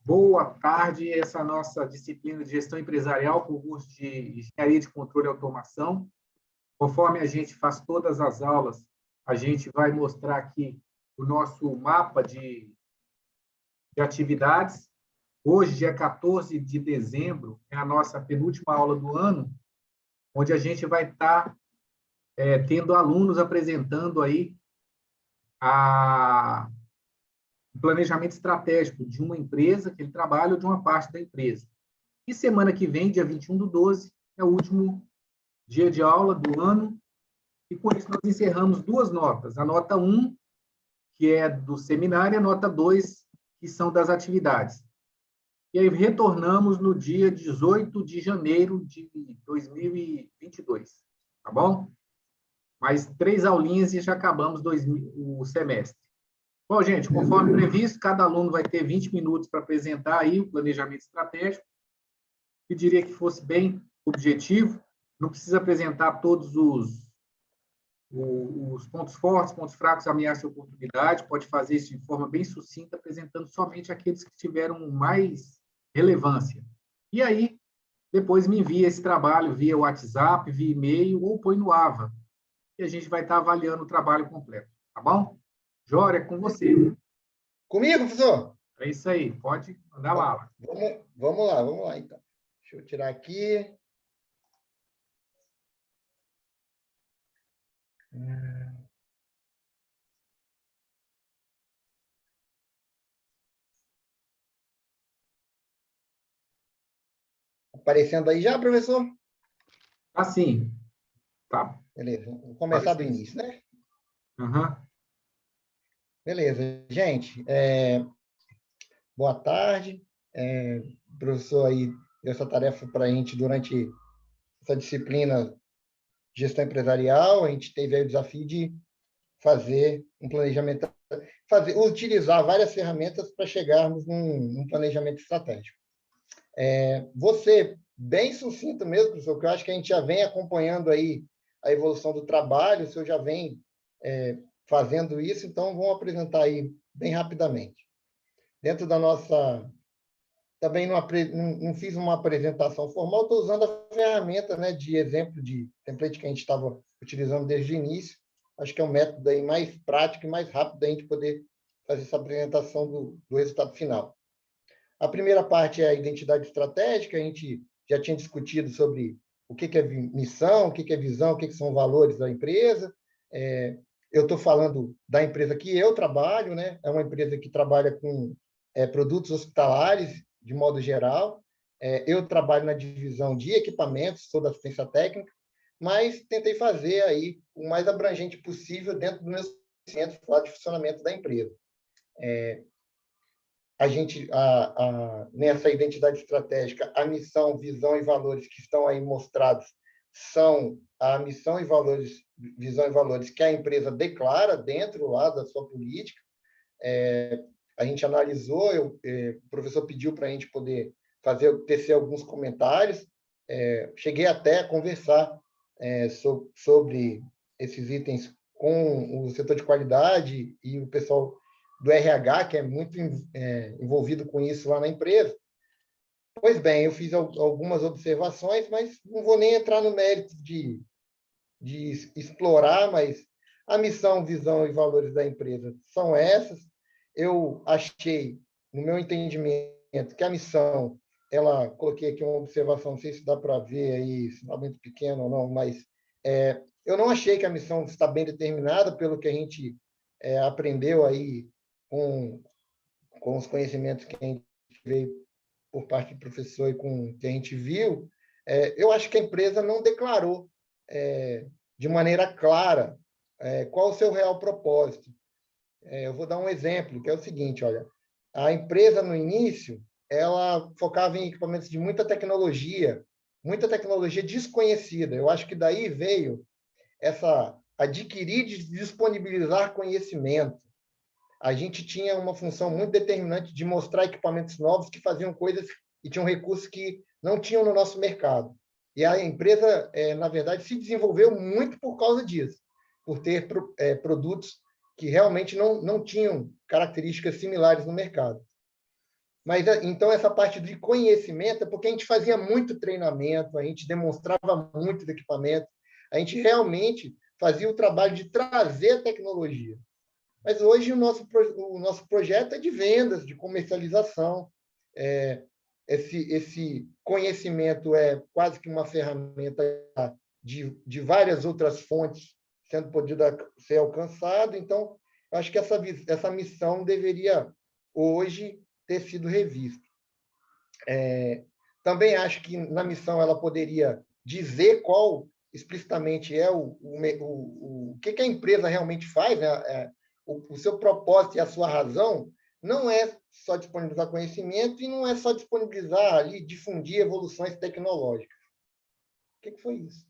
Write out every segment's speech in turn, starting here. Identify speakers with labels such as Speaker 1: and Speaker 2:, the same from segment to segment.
Speaker 1: Boa tarde, essa é a nossa disciplina de gestão empresarial com o curso de Engenharia de Controle e Automação. Conforme a gente faz todas as aulas, a gente vai mostrar aqui o nosso mapa de atividades. Hoje, dia 14 de dezembro, é a nossa penúltima aula do ano, onde a gente vai estar tendo alunos apresentando aí o planejamento estratégico de uma empresa que ele trabalha ou de uma parte da empresa. E semana que vem, dia 21/12, é o último dia de aula do ano, e com isso nós encerramos duas notas. A nota 1, que é do seminário, e a nota 2, que são das atividades. E aí retornamos no dia 18 de janeiro de 2022, tá bom? Mais 3 aulinhas e já acabamos o semestre. Bom, gente, conforme previsto, cada aluno vai ter 20 minutos para apresentar aí o planejamento estratégico. Pediria que fosse bem objetivo, não precisa apresentar todos os pontos fortes, pontos fracos, ameaça e oportunidade, pode fazer isso de forma bem sucinta, apresentando somente aqueles que tiveram mais relevância. E aí, depois me envia esse trabalho via WhatsApp, via e-mail ou põe no AVA, e a gente vai estar avaliando o trabalho completo, tá bom? Jória, é com você.
Speaker 2: Comigo, professor?
Speaker 1: É isso aí, pode mandar lá.
Speaker 2: Vamos lá, então. Deixa eu tirar aqui. Aparecendo aí já, professor?
Speaker 1: Assim, tá.
Speaker 2: Beleza, vou começar do início, né?
Speaker 1: Uhum.
Speaker 2: Beleza, gente. Boa tarde. O professor aí deu essa tarefa para a gente durante essa disciplina de gestão empresarial. A gente teve aí o desafio de fazer um planejamento, utilizar várias ferramentas para chegarmos num planejamento estratégico. Você, bem sucinto mesmo, professor, que eu acho que a gente já vem acompanhando aí a evolução do trabalho, o senhor já vem fazendo isso, então vamos apresentar aí bem rapidamente. Dentro da nossa... Também não fiz uma apresentação formal, estou usando a ferramenta, né, de exemplo de template que a gente estava utilizando desde o início. Acho que é um método aí mais prático e mais rápido da gente poder fazer essa apresentação do resultado final. A primeira parte é a identidade estratégica, a gente já tinha discutido sobre o que é missão, o que é visão, o que são valores da empresa. Eu estou falando da empresa que eu trabalho, né? É uma empresa que trabalha com produtos hospitalares, de modo geral. Eu trabalho na divisão de equipamentos, sou da assistência técnica, mas tentei fazer aí o mais abrangente possível dentro do meu conhecimento de funcionamento da empresa. A gente, nessa identidade estratégica, a missão, visão e valores que estão aí mostrados são a missão e valores, visão e valores que a empresa declara dentro lá da sua política. A gente analisou, o professor pediu para a gente poder tecer alguns comentários. Cheguei até a conversar sobre esses itens com o setor de qualidade e o pessoal do RH, que é muito envolvido com isso lá na empresa. Pois bem, eu fiz algumas observações, mas não vou nem entrar no mérito de explorar, mas a missão, visão e valores da empresa são essas. Eu achei, no meu entendimento, que a missão, coloquei aqui uma observação, não sei se dá para ver aí, se está muito pequeno ou não, mas eu não achei que a missão está bem determinada pelo que a gente aprendeu aí com os conhecimentos que a gente veio por parte do professor e com o que a gente viu. Eu acho que a empresa não declarou de maneira clara qual o seu real propósito. Eu vou dar um exemplo, que é o seguinte, olha, a empresa, no início, ela focava em equipamentos de muita tecnologia desconhecida. Eu acho que daí veio essa adquirir e disponibilizar conhecimento. A gente tinha uma função muito determinante de mostrar equipamentos novos que faziam coisas e tinham recursos que não tinham no nosso mercado. E a empresa, na verdade, se desenvolveu muito por causa disso, por ter produtos que realmente não tinham características similares no mercado. Mas, então, essa parte de conhecimento é porque a gente fazia muito treinamento, a gente demonstrava muito do equipamento, a gente realmente fazia o trabalho de trazer a tecnologia. Mas hoje o nosso projeto é de vendas, de comercialização. Esse conhecimento é quase que uma ferramenta de várias outras fontes sendo podida ser alcançado. Então, acho que essa missão deveria hoje ter sido revista. Também acho que na missão ela poderia dizer qual explicitamente é o que a empresa realmente faz, né? O seu propósito e a sua razão não é só disponibilizar conhecimento e não é só disponibilizar ali, difundir evoluções tecnológicas. O que foi isso?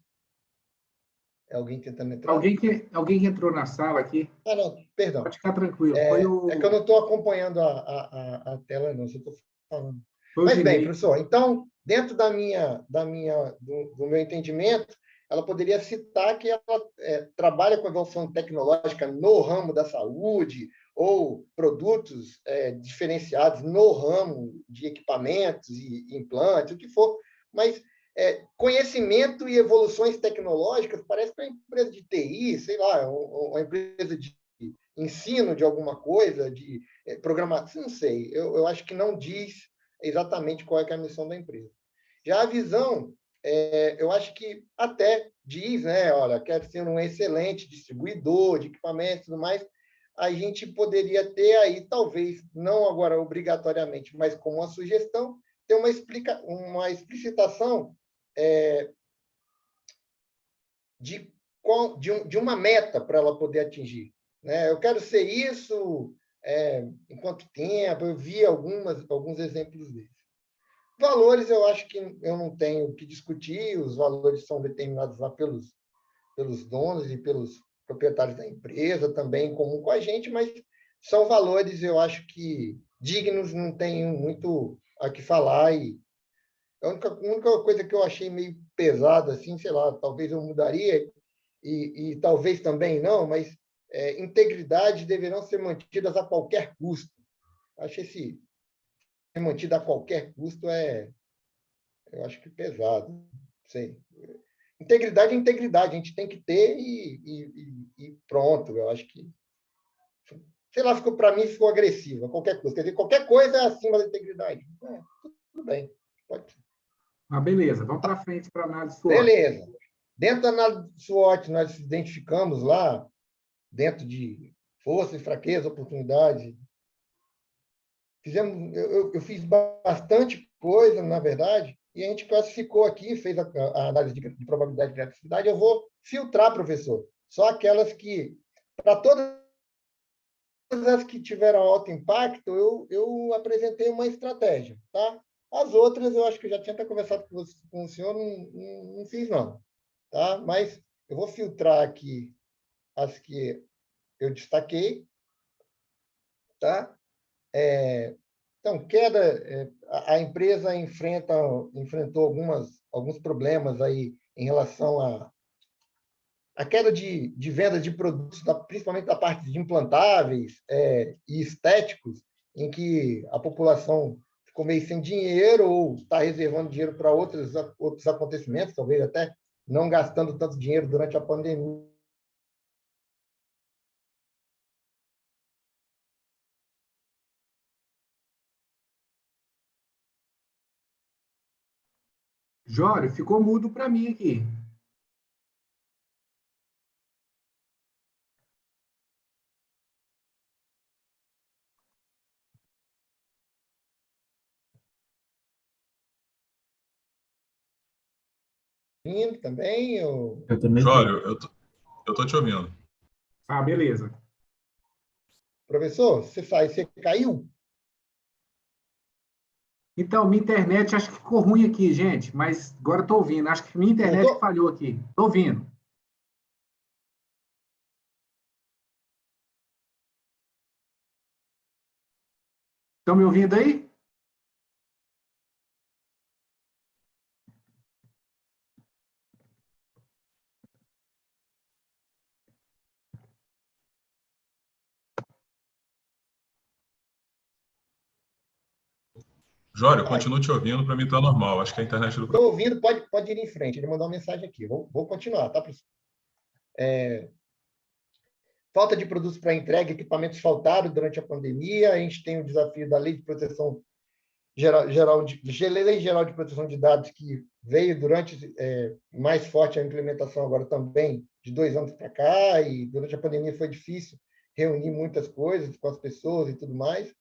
Speaker 2: É alguém tentando entrar?
Speaker 1: Alguém que entrou na sala aqui.
Speaker 2: Ah, não, perdão.
Speaker 1: Pode ficar tranquilo. Foi
Speaker 2: É que eu não estou acompanhando a tela, não, só estou falando.
Speaker 1: Mas
Speaker 2: bem, professor, então, dentro do meu entendimento, ela poderia citar que ela trabalha com evolução tecnológica no ramo da saúde ou produtos diferenciados no ramo de equipamentos e implantes, o que for, mas conhecimento e evoluções tecnológicas parece que é uma empresa de TI, sei lá, uma empresa de ensino de alguma coisa, de programação, não sei. Eu acho que não diz exatamente qual é a missão da empresa. Já a visão, eu acho que até diz, né, olha, quero ser um excelente distribuidor de equipamentos e tudo mais, a gente poderia ter aí, talvez, não agora obrigatoriamente, mas como uma sugestão, ter uma explicitação de uma meta para ela poder atingir. Né? Eu quero ser isso em quanto tempo? Eu vi alguns exemplos desses. Valores, eu acho que eu não tenho que discutir, os valores são determinados lá pelos donos e pelos proprietários da empresa, também em comum com a gente, mas são valores, eu acho que dignos, não tenho muito a que falar. E a única coisa que eu achei meio pesada, assim, sei lá, talvez eu mudaria, e talvez também não, mas integridade deverão ser mantidas a qualquer custo. Acho esse ser mantida a qualquer custo eu acho que pesado. Sei. Integridade é integridade, a gente tem que ter e pronto. Eu acho que, sei lá, para mim ficou agressivo a qualquer custo. Quer dizer, qualquer coisa é acima da integridade. Tudo bem, pode ser.
Speaker 1: Beleza, vamos para frente para a análise SWOT.
Speaker 2: Beleza. Dentro da análise SWOT, nós identificamos lá, dentro de força e fraqueza, oportunidade. Eu fiz bastante coisa, na verdade, e a gente classificou aqui, fez a análise de probabilidade de criatividade. Eu vou filtrar, professor, só aquelas que, para todas as que tiveram alto impacto, eu apresentei uma estratégia, tá? As outras, eu acho que eu já tinha até conversado com o senhor, não fiz, não. Tá? Mas eu vou filtrar aqui as que eu destaquei. Tá? Então, a empresa enfrentou alguns problemas aí em relação à queda de venda de produtos, principalmente da parte de implantáveis e estéticos, em que a população ficou meio sem dinheiro ou está reservando dinheiro para outros acontecimentos, talvez até não gastando tanto dinheiro durante a pandemia.
Speaker 1: Jório, ficou mudo para mim aqui.
Speaker 2: Também,
Speaker 3: Eu também.
Speaker 4: Jório, eu tô te ouvindo.
Speaker 1: Beleza.
Speaker 2: Professor, você caiu?
Speaker 1: Então, minha internet acho que ficou ruim aqui, gente, mas agora estou ouvindo. Acho que minha internet falhou aqui. Estou ouvindo. Estão me ouvindo aí?
Speaker 4: Jório, eu continuo te ouvindo, para mim está normal. Acho que a internet do...
Speaker 2: Estou ouvindo, pode ir em frente. Ele mandou uma mensagem aqui. Vou continuar, tá, professor? Falta de produtos para entrega, equipamentos faltaram durante a pandemia. A gente tem o desafio da Lei de Proteção Lei Geral de Proteção de Dados, que veio durante mais forte a implementação agora também, de 2 anos para cá, e durante a pandemia foi difícil reunir muitas coisas com as pessoas e tudo mais.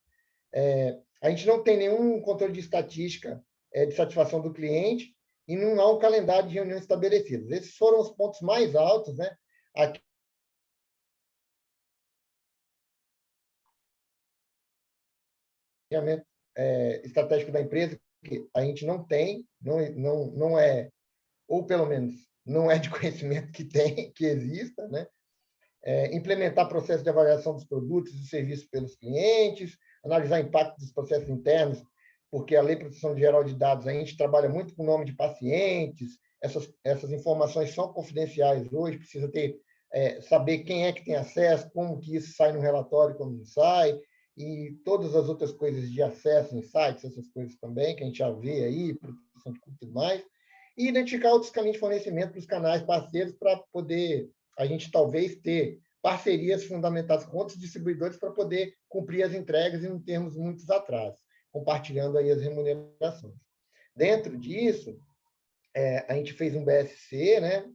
Speaker 2: A gente não tem nenhum controle de estatística de satisfação do cliente e não há um calendário de reuniões estabelecidos. Esses foram os pontos mais altos, né? Aqui, estratégico da empresa, que a gente não tem, não é, ou pelo menos não é de conhecimento que exista, né? Implementar processo de avaliação dos produtos e serviços pelos clientes, analisar impacto dos processos internos, porque a Lei de Proteção Geral de Dados, a gente trabalha muito com o nome de pacientes, essas informações são confidenciais hoje, precisa saber quem é que tem acesso, como que isso sai no relatório, como não sai, e todas as outras coisas de acesso em sites, essas coisas também, que a gente já vê aí, proteção de cookies e mais, e identificar outros caminhos de fornecimento para os canais parceiros para poder a gente talvez ter parcerias fundamentadas com outros distribuidores para poder cumprir as entregas e não termos muitos atrasos, compartilhando aí as remunerações. Dentro disso, a gente fez um BSC, né?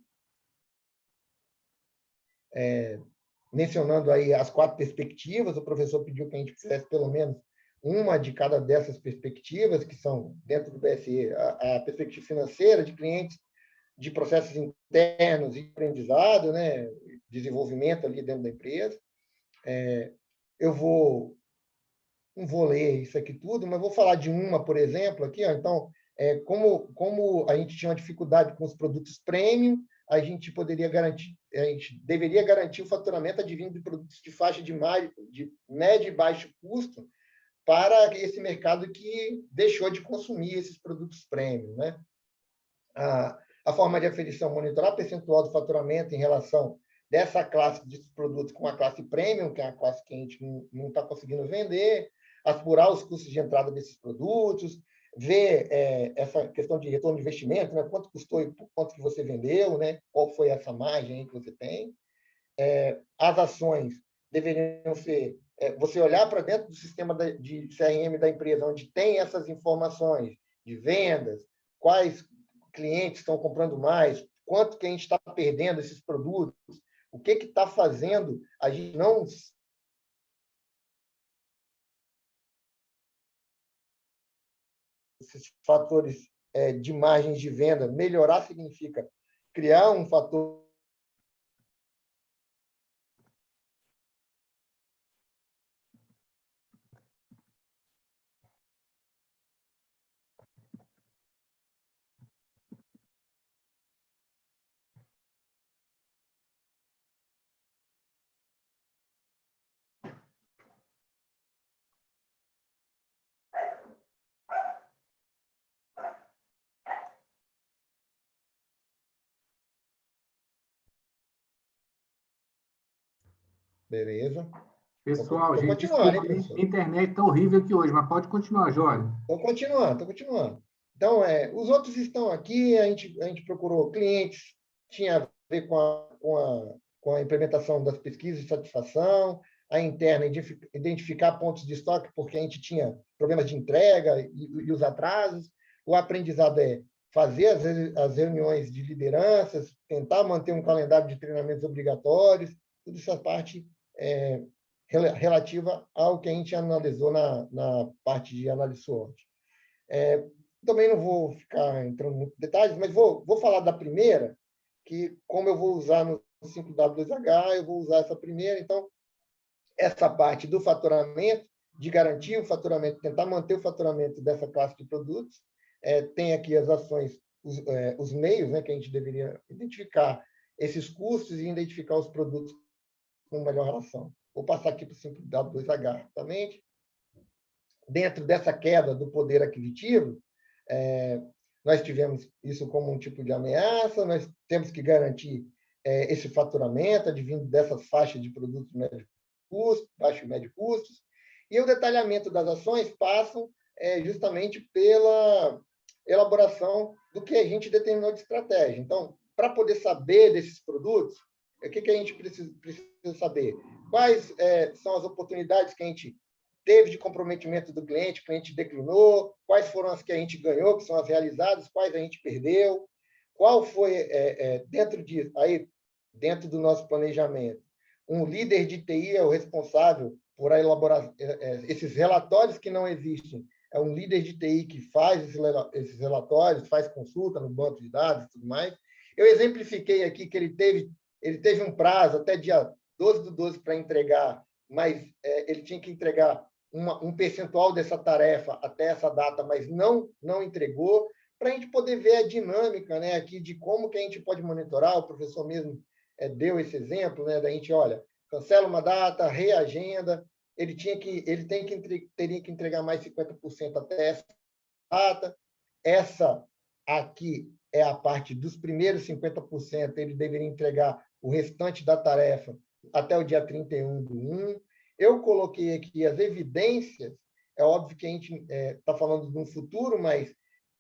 Speaker 2: Mencionando aí as 4 perspectivas, o professor pediu que a gente fizesse pelo menos uma de cada dessas perspectivas, que são, dentro do BSE, a perspectiva financeira de clientes, de processos internos e aprendizado, né? Desenvolvimento ali dentro da empresa. Eu não vou ler isso aqui tudo, mas vou falar de uma, por exemplo, aqui. Ó. Então, como a gente tinha uma dificuldade com os produtos premium, a gente deveria garantir o faturamento advindo de produtos de faixa de médio e baixo custo para esse mercado que deixou de consumir esses produtos premium, né? A forma de aferição, monitorar percentual do faturamento em relação dessa classe de produtos com a classe premium, que é a classe que a gente não está conseguindo vender, apurar os custos de entrada desses produtos, ver essa questão de retorno de investimento, né? Quanto custou e quanto que você vendeu, né? Qual foi essa margem que você tem. As ações deveriam ser você olhar para dentro do sistema de CRM da empresa, onde tem essas informações de vendas, quais clientes estão comprando mais, quanto que a gente está perdendo esses produtos, o que está fazendo a gente não... Esses fatores de margens de venda, melhorar significa criar um fator... Beleza.
Speaker 1: Pessoal,
Speaker 2: Estou
Speaker 1: gente,
Speaker 2: continuando, hein,
Speaker 1: desculpa,
Speaker 2: professor?
Speaker 1: a internet está horrível aqui hoje, mas pode continuar, Jório.
Speaker 2: Estou continuando. Então, os outros estão aqui, a gente procurou clientes, tinha a ver com a implementação das pesquisas de satisfação, a interna, identificar pontos de estoque, porque a gente tinha problemas de entrega e os atrasos. O aprendizado é fazer as reuniões de lideranças, tentar manter um calendário de treinamentos obrigatórios, toda essa parte relativa ao que a gente analisou na parte de análise SWOT. Também não vou ficar entrando em muitos detalhes, mas vou falar da primeira, que, como eu vou usar no 5W2H, eu vou usar essa primeira. Então, essa parte do faturamento, de garantir o faturamento, tentar manter o faturamento dessa classe de produtos, tem aqui as ações, os meios, né, que a gente deveria identificar esses custos e identificar os produtos com melhor relação. Vou passar aqui para o 5W2H rapidamente. Dentro dessa queda do poder aquisitivo, nós tivemos isso como um tipo de ameaça, nós temos que garantir esse faturamento advindo dessas faixas de produtos médio custo, baixo e médio custos, e o detalhamento das ações passam justamente pela elaboração do que a gente determinou de estratégia. Então, para poder saber desses produtos, o que a gente precisa saber? Quais são as oportunidades que a gente teve de comprometimento do cliente, que a gente declinou, quais foram as que a gente ganhou, que são as realizadas, quais a gente perdeu, qual foi, dentro do nosso planejamento, um líder de TI é o responsável por elaborar esses relatórios que não existem. É um líder de TI que faz esses relatórios, faz consulta no banco de dados e tudo mais. Eu exemplifiquei aqui que ele teve um prazo até dia 12/12 para entregar, mas ele tinha que entregar um percentual dessa tarefa até essa data, mas não entregou, para a gente poder ver a dinâmica, né, aqui de como que a gente pode monitorar. O professor mesmo deu esse exemplo, né, da gente, olha, cancela uma data, reagenda, teria que entregar mais 50% até essa data. Essa aqui é a parte dos primeiros 50%, ele deveria entregar o restante da tarefa até o dia 31/1. Eu coloquei aqui as evidências, é óbvio que a gente está falando de um futuro, mas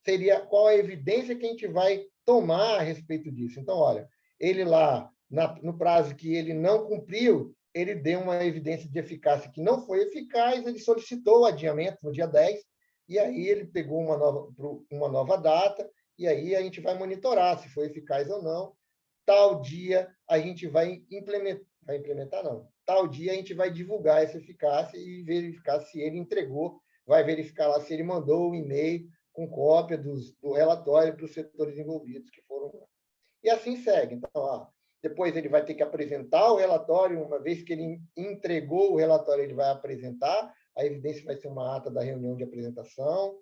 Speaker 2: seria qual a evidência que a gente vai tomar a respeito disso. Então, olha, ele lá, no prazo que ele não cumpriu, ele deu uma evidência de eficácia que não foi eficaz, ele solicitou o adiamento no dia 10, e aí ele pegou uma nova data, e aí a gente vai monitorar se foi eficaz ou não. Tal dia a gente vai implementar não. Tal dia a gente vai divulgar essa eficácia e verificar se ele entregou, vai verificar lá se ele mandou o e-mail com cópia do relatório para os setores envolvidos que foram lá. E assim segue. Então, depois ele vai ter que apresentar o relatório, uma vez que ele entregou o relatório, ele vai apresentar, a evidência vai ser uma ata da reunião de apresentação.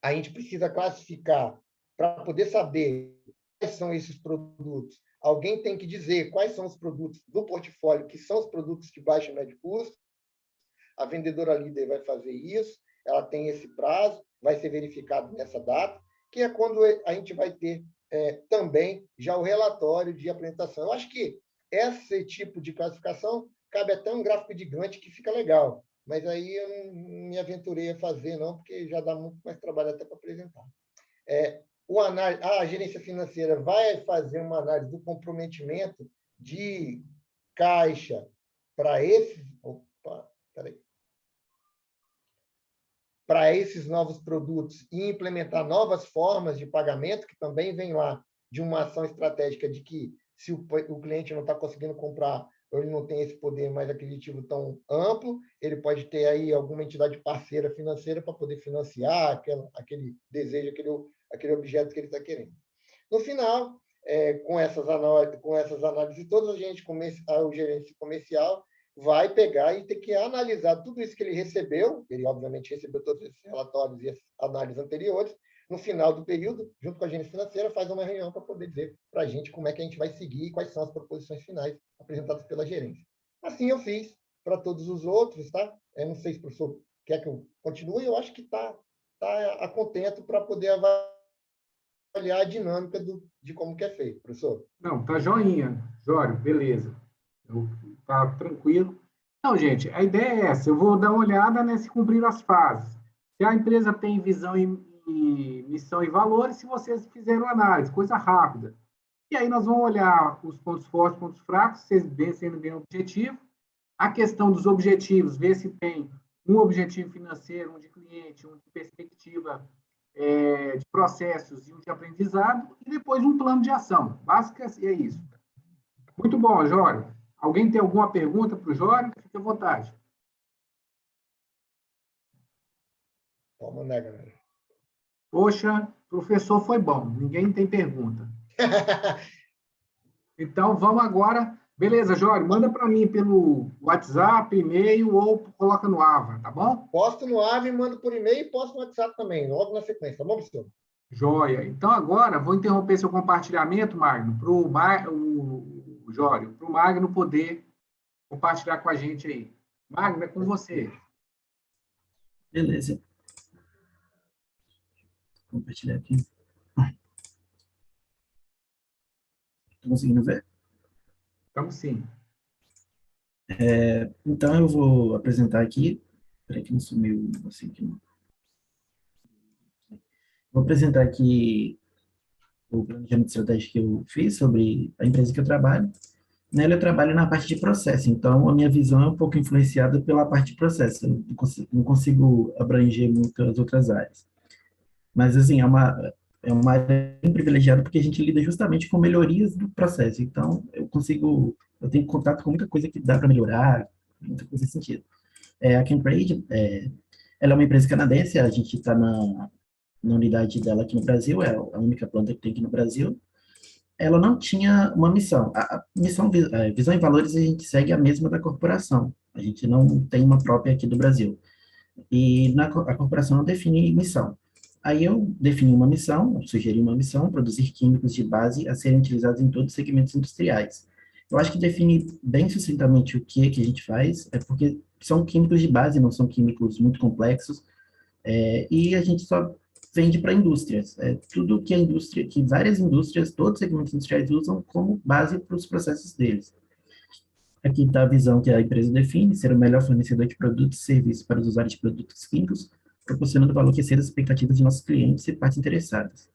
Speaker 2: A gente precisa classificar para poder saber quais são esses produtos. Alguém tem que dizer quais são os produtos do portfólio, que são os produtos de baixo e médio custo. A vendedora líder vai fazer isso, ela tem esse prazo, vai ser verificado nessa data, que é quando a gente vai ter também já o relatório de apresentação. Eu acho que esse tipo de classificação cabe até um gráfico de Gantt que fica legal, mas aí eu não me aventurei a fazer, não, porque já dá muito mais trabalho até para apresentar. A gerência financeira vai fazer uma análise do comprometimento de caixa para esses... para esses novos produtos e implementar novas formas de pagamento, que também vem lá de uma ação estratégica de que, se o cliente não está conseguindo comprar, ou ele não tem esse poder mais aquisitivo tão amplo, ele pode ter aí alguma entidade parceira financeira para poder financiar aquele desejo, aquele objeto que ele está querendo. No final, com essas análises todas, o gerente comercial vai pegar e ter que analisar tudo isso que ele recebeu, ele obviamente recebeu todos esses relatórios e as análises anteriores, no final do período, junto com a gerência financeira, faz uma reunião para poder dizer para a gente como é que a gente vai seguir e quais são as proposições finais apresentadas pela gerência. Assim eu fiz para todos os outros, tá? Eu não sei se o professor quer que eu continue, eu acho que está a contento para poder avaliar a dinâmica de como que é feito, professor.
Speaker 1: Não, tá joinha, Jório, beleza. Tá tranquilo. Não, gente, a ideia é essa. Eu vou dar uma olhada, né, se cumprir as fases. Se a empresa tem visão e missão e valores, se vocês fizeram análise, coisa rápida. E aí nós vamos olhar os pontos fortes, pontos fracos, sendo bem objetivo. A questão dos objetivos, ver se tem um objetivo financeiro, um de cliente, um de perspectiva de processos e um de aprendizado, e depois um plano de ação. Básico é isso. Muito bom, Jório. Alguém tem alguma pergunta para o Jório? Fique à vontade.
Speaker 2: Vamos lá, galera.
Speaker 1: Poxa, professor foi bom. Ninguém tem pergunta. Então, vamos agora. Beleza, Jório, manda para mim pelo WhatsApp, e-mail ou coloca no AVA, tá bom?
Speaker 2: Posto no AVA e mando por e-mail e posto no WhatsApp também, logo na sequência, tá bom, professor?
Speaker 1: Joia. Então, agora, vou interromper seu compartilhamento, Magno, para o Jório, para o Magno poder compartilhar com a gente aí. Magno, é com você.
Speaker 3: Beleza. Vou compartilhar aqui. Estão conseguindo ver?
Speaker 1: Estamos sim.
Speaker 3: Então, eu vou apresentar aqui. Espera que não sumiu assim aqui. Vou apresentar aqui o planejamento estratégico que eu fiz sobre a empresa que eu trabalho. Nela eu trabalho na parte de processo, então a minha visão é um pouco influenciada pela parte de processo. Eu não consigo abranger muito as outras áreas. Mas, assim, é uma área bem privilegiada porque a gente lida justamente com melhorias do processo. Então, eu tenho contato com muita coisa que dá para melhorar, muita coisa nesse sentido. A Chemtrade, ela é uma empresa canadense, a gente está na unidade dela aqui no Brasil, é a única planta que tem aqui no Brasil. Ela não tinha uma missão. A missão, visão e valores, a gente segue a mesma da corporação. A gente não tem uma própria aqui do Brasil. E a corporação não define missão. Aí eu defini uma missão, eu sugeri uma missão, produzir químicos de base a serem utilizados em todos os segmentos industriais. Eu acho que define bem sucintamente o que a gente faz, é porque são químicos de base, não são químicos muito complexos, e a gente só vende para indústrias. Tudo que a indústria, que várias indústrias, todos os segmentos industriais usam como base para os processos deles. Aqui está a visão que a empresa define, ser o melhor fornecedor de produtos e serviços para os usuários de produtos químicos, proporcionando valor que exceda as expectativas de nossos clientes e partes interessadas.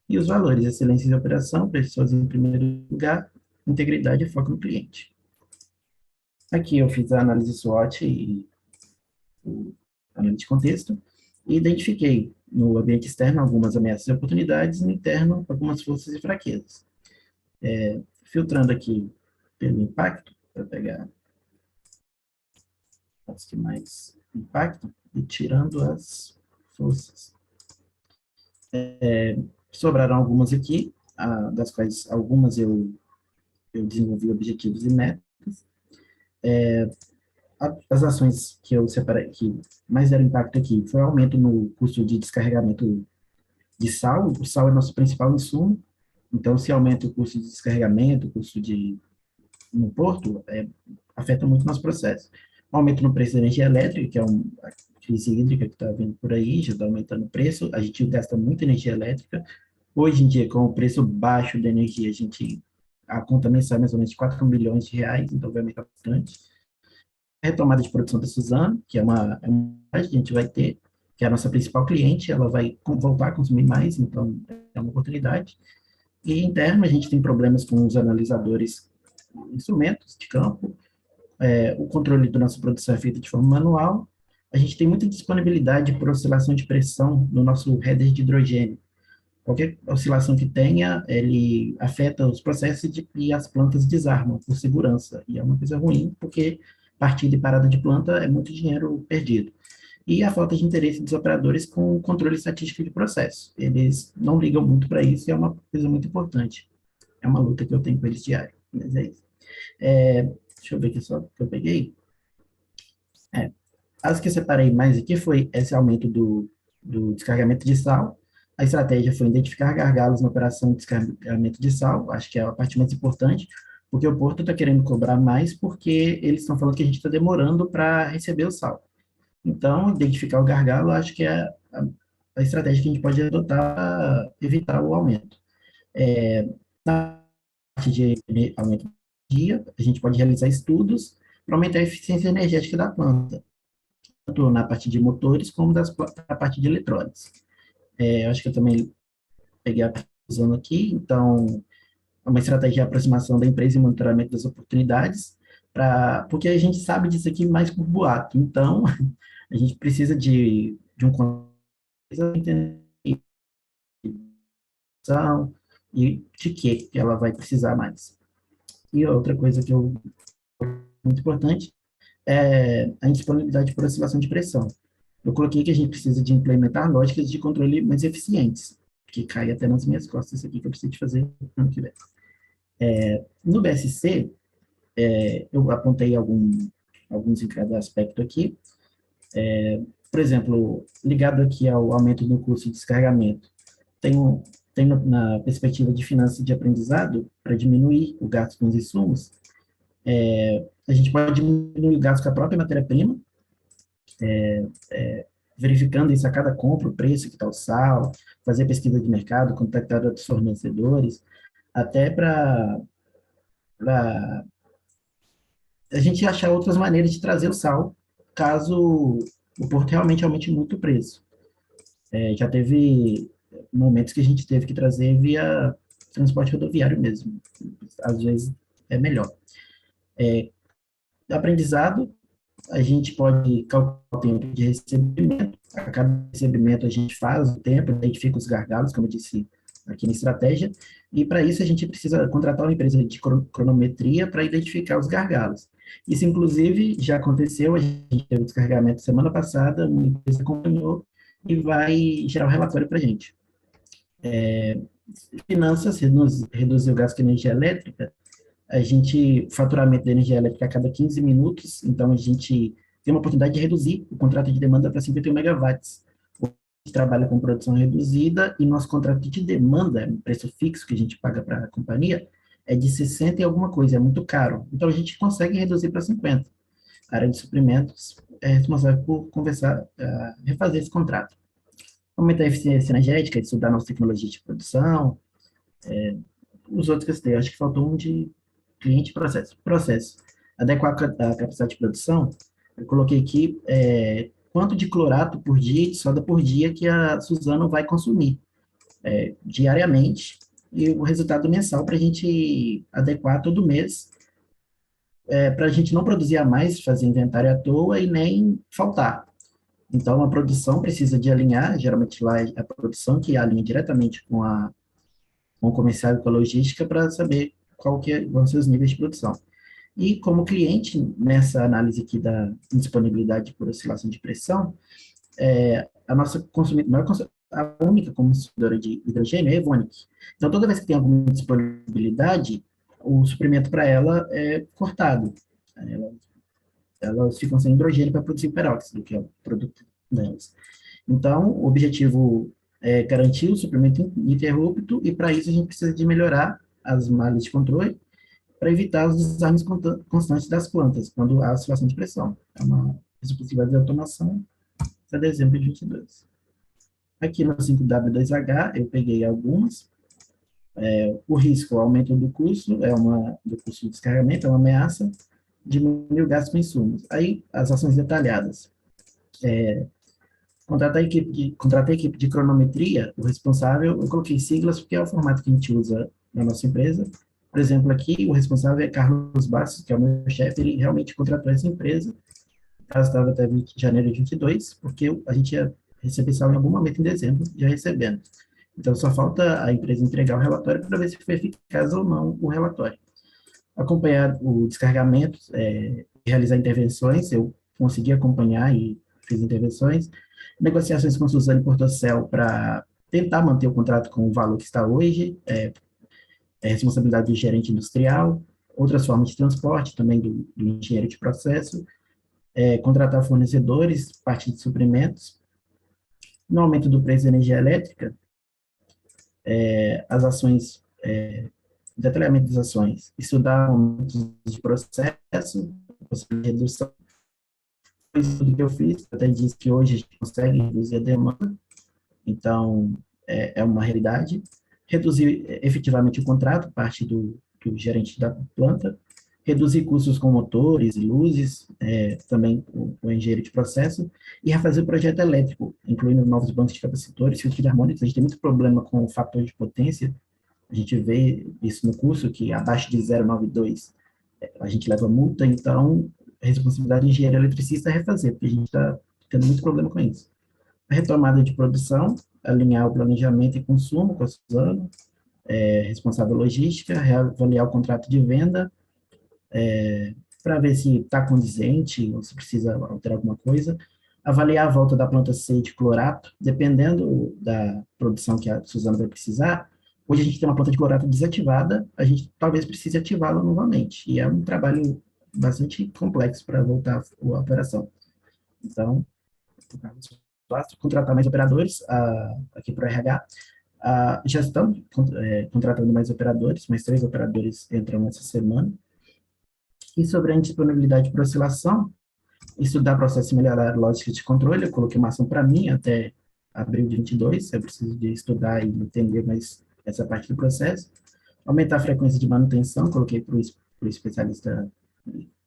Speaker 3: E os valores, excelência de operação, pessoas em primeiro lugar, integridade e foco no cliente. Aqui eu fiz a análise SWOT e a análise de contexto e identifiquei no ambiente externo algumas ameaças e oportunidades, no interno algumas forças e fraquezas. Filtrando aqui pelo impacto, para pegar as que mais impactam e tirando as forças. Sobraram algumas aqui, das quais algumas eu desenvolvi objetivos e metas. As ações que eu separei, que mais deram impacto aqui, foi o aumento no custo de descarregamento de sal. O sal é nosso principal insumo, então se aumenta o custo de descarregamento, o custo no porto, afeta muito o nosso processo. Um aumento no preço da energia elétrica, que é a crise hídrica que está vindo por aí, já está aumentando o preço, a gente gasta muita energia elétrica. Hoje em dia, com o preço baixo da energia, a conta mensal é mais ou menos de 4 milhões de reais, então vai aumentar bastante. A retomada de produção da Suzano, que a gente vai ter, que é a nossa principal cliente, ela vai voltar a consumir mais, então é uma oportunidade. E interno, a gente tem problemas com os analisadores, instrumentos de campo, o controle da nossa produção é feito de forma manual, a gente tem muita disponibilidade por oscilação de pressão no nosso header de hidrogênio. Qualquer oscilação que tenha, ele afeta os processos e as plantas desarmam por segurança. E é uma coisa ruim, porque partida e parada de planta é muito dinheiro perdido. E a falta de interesse dos operadores com o controle estatístico de processo. Eles não ligam muito para isso e é uma coisa muito importante. É uma luta que eu tenho com eles diário, mas é isso. Deixa eu ver aqui só o que eu peguei. As que eu separei mais aqui foi esse aumento do descarregamento de sal. A estratégia foi identificar gargalos na operação de descarregamento de sal, acho que é a parte mais importante, porque o Porto está querendo cobrar mais porque eles estão falando que a gente está demorando para receber o sal. Então, identificar o gargalo, acho que é a estratégia que a gente pode adotar para evitar o aumento. Na parte de aumento de energia, a gente pode realizar estudos para aumentar a eficiência energética da planta, tanto na parte de motores como da parte de eletrodes. Acho que eu também peguei a parte usando aqui, então, é uma estratégia de aproximação da empresa e monitoramento das oportunidades, porque a gente sabe disso aqui mais por boato, então, a gente precisa de um e de que ela vai precisar mais. E outra coisa que eu muito importante é a indisponibilidade por oscilação de pressão. Eu coloquei que a gente precisa de implementar lógicas de controle mais eficientes, que cai até nas minhas costas isso aqui que eu preciso de fazer no ano que vem. No BSC, eu apontei alguns em cada aspecto aqui. Por exemplo, ligado aqui ao aumento do custo de descarregamento, tem na perspectiva de finanças de aprendizado, para diminuir o gasto com os insumos, a gente pode diminuir o gasto com a própria matéria-prima, verificando isso a cada compra, o preço que está o sal, fazer pesquisa de mercado, contactar outros fornecedores, até para a gente achar outras maneiras de trazer o sal, caso o porto realmente aumente muito o preço. Já teve momentos que a gente teve que trazer via transporte rodoviário mesmo. Às vezes é melhor. Aprendizado, a gente pode calcular o tempo de recebimento. A cada recebimento a gente faz o tempo, identifica os gargalos, como eu disse aqui na estratégia, e para isso a gente precisa contratar uma empresa de cronometria para identificar os gargalos. Isso, inclusive, já aconteceu, a gente teve o descarregamento semana passada, uma empresa acompanhou e vai gerar um relatório para a gente. Finanças, reduzir o gasto de energia elétrica, a gente, faturamento de energia elétrica a cada 15 minutos, então a gente tem uma oportunidade de reduzir o contrato de demanda para 51 megawatts. A gente trabalha com produção reduzida e nosso contrato de demanda, o preço fixo que a gente paga para a companhia, é de 60 e alguma coisa, é muito caro. Então a gente consegue reduzir para 50. A área de suprimentos é responsável por conversar, refazer esse contrato. Aumentar a eficiência energética, estudar novas tecnologias de produção, os outros que eu citei, acho que faltou um de cliente e processo. Processo. Adequar a capacidade de produção, eu coloquei aqui quanto de clorato por dia e de soda por dia que a Suzano vai consumir diariamente e o resultado mensal para a gente adequar todo mês, para a gente não produzir a mais, fazer inventário à toa e nem faltar. Então, a produção precisa de alinhar, geralmente lá é a produção que alinha diretamente com o comercial e com a logística para saber qual que vão ser os níveis de produção. E como cliente, nessa análise aqui da disponibilidade por oscilação de pressão, a nossa consumidora, a única consumidora de hidrogênio é a Evonik. Então, toda vez que tem alguma disponibilidade, o suprimento para ela é cortado. Elas ficam sem hidrogênio para produzir peróxido, que é o produto delas. Então, o objetivo é garantir o suprimento ininterrupto, e para isso a gente precisa de melhorar as malhas de controle para evitar os desarmes constantes das plantas, quando há oscilação de pressão. É uma possibilidade de automação para dezembro de 22. Aqui no 5W2H, eu peguei algumas. O risco, o aumento do custo, do custo de descarregamento, é uma ameaça, diminuir o gasto com insumos. Aí, as ações detalhadas. Contratar a equipe de cronometria, o responsável, eu coloquei siglas porque é o formato que a gente usa na nossa empresa. Por exemplo, aqui, o responsável é Carlos Bastos, que é o meu chefe, ele realmente contratou essa empresa, ela estava até janeiro de 22, porque a gente ia receber saldo em algum momento em dezembro, já recebendo. Então, só falta a empresa entregar o relatório para ver se foi eficaz ou não o relatório. Acompanhar o descarregamento, realizar intervenções, eu consegui acompanhar e fiz intervenções. Negociações com Suzano e Portocel para tentar manter o contrato com o valor que está hoje, responsabilidade do gerente industrial, outras formas de transporte, também do engenheiro de processo, contratar fornecedores, parte de suprimentos. No aumento do preço da energia elétrica, as ações, detalhamento das ações, estudar aumentos de processo, possibilidade de redução. Isso tudo que eu fiz, até disse que hoje a gente consegue reduzir a demanda, então é uma realidade. Reduzir efetivamente o contrato, parte do gerente da planta, reduzir custos com motores e luzes, também o engenheiro de processo, e refazer o projeto elétrico, incluindo novos bancos de capacitores, filtros harmônicos. A gente tem muito problema com o fator de potência, a gente vê isso no curso, que abaixo de 0,92 a gente leva multa, então a responsabilidade de engenheiro eletricista é refazer, porque a gente está tendo muito problema com isso. A retomada de produção, alinhar o planejamento e consumo com a Suzano, responsável logística, reavaliar o contrato de venda, para ver se está condizente ou se precisa alterar alguma coisa, avaliar a volta da planta C de clorato, dependendo da produção que a Suzano vai precisar. Hoje a gente tem uma planta de clorato desativada, a gente talvez precise ativá-la novamente, e é um trabalho bastante complexo para voltar à operação. Então, contratar mais operadores, aqui para o RH, já estão contratando mais operadores, mais 3 operadores entram nessa semana. E sobre a indisponibilidade por oscilação, estudar processo e melhorar a lógica de controle, eu coloquei uma ação para mim até abril de 22, eu preciso de estudar e entender mais essa parte do processo. Aumentar a frequência de manutenção, coloquei para o especialista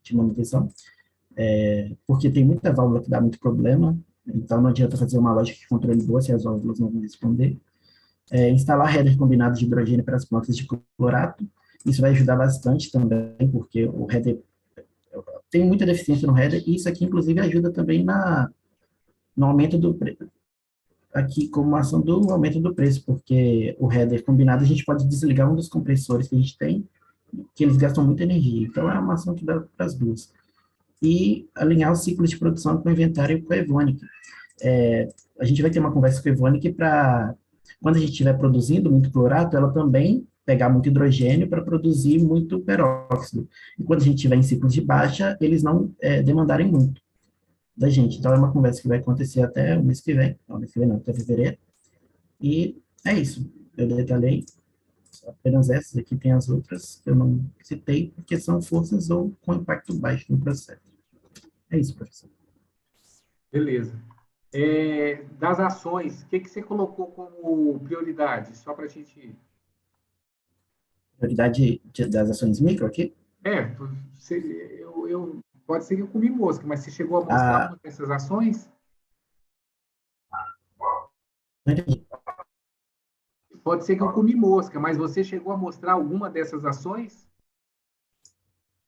Speaker 3: de manutenção, porque tem muita válvula que dá muito problema, então não adianta fazer uma lógica de controle boa se as válvulas não vão responder. instalar header combinado de hidrogênio para as plantas de clorato. Isso vai ajudar bastante também, porque o header tem muita deficiência no header, e isso aqui, inclusive, ajuda também no aumento do preço, aqui como ação do aumento do preço, porque o header combinado a gente pode desligar um dos compressores que a gente tem, que eles gastam muita energia. Então, é uma ação que dá para as duas. E alinhar o ciclo de produção com o inventário e com a Evonik. A gente vai ter uma conversa com a Evonik para, quando a gente estiver produzindo muito clorato, ela também pegar muito hidrogênio para produzir muito peróxido. E quando a gente estiver em ciclos de baixa, eles não demandarem muito da gente. Então, é uma conversa que vai acontecer até o mês que vem. Não, mês que vem não, até fevereiro. E é isso. Eu detalhei apenas essas, aqui tem as outras que eu não citei, porque são forças ou com impacto baixo no processo. É isso, professor.
Speaker 1: Beleza. Das ações, o que você colocou como prioridade? Só para a gente...
Speaker 3: Prioridade das ações micro aqui?
Speaker 1: Pode ser que eu comi mosca, mas você chegou a mostrar
Speaker 3: Ah,
Speaker 1: uma dessas ações?
Speaker 3: não entendi.
Speaker 1: Pode ser que eu comi mosca, mas você chegou a mostrar alguma dessas ações?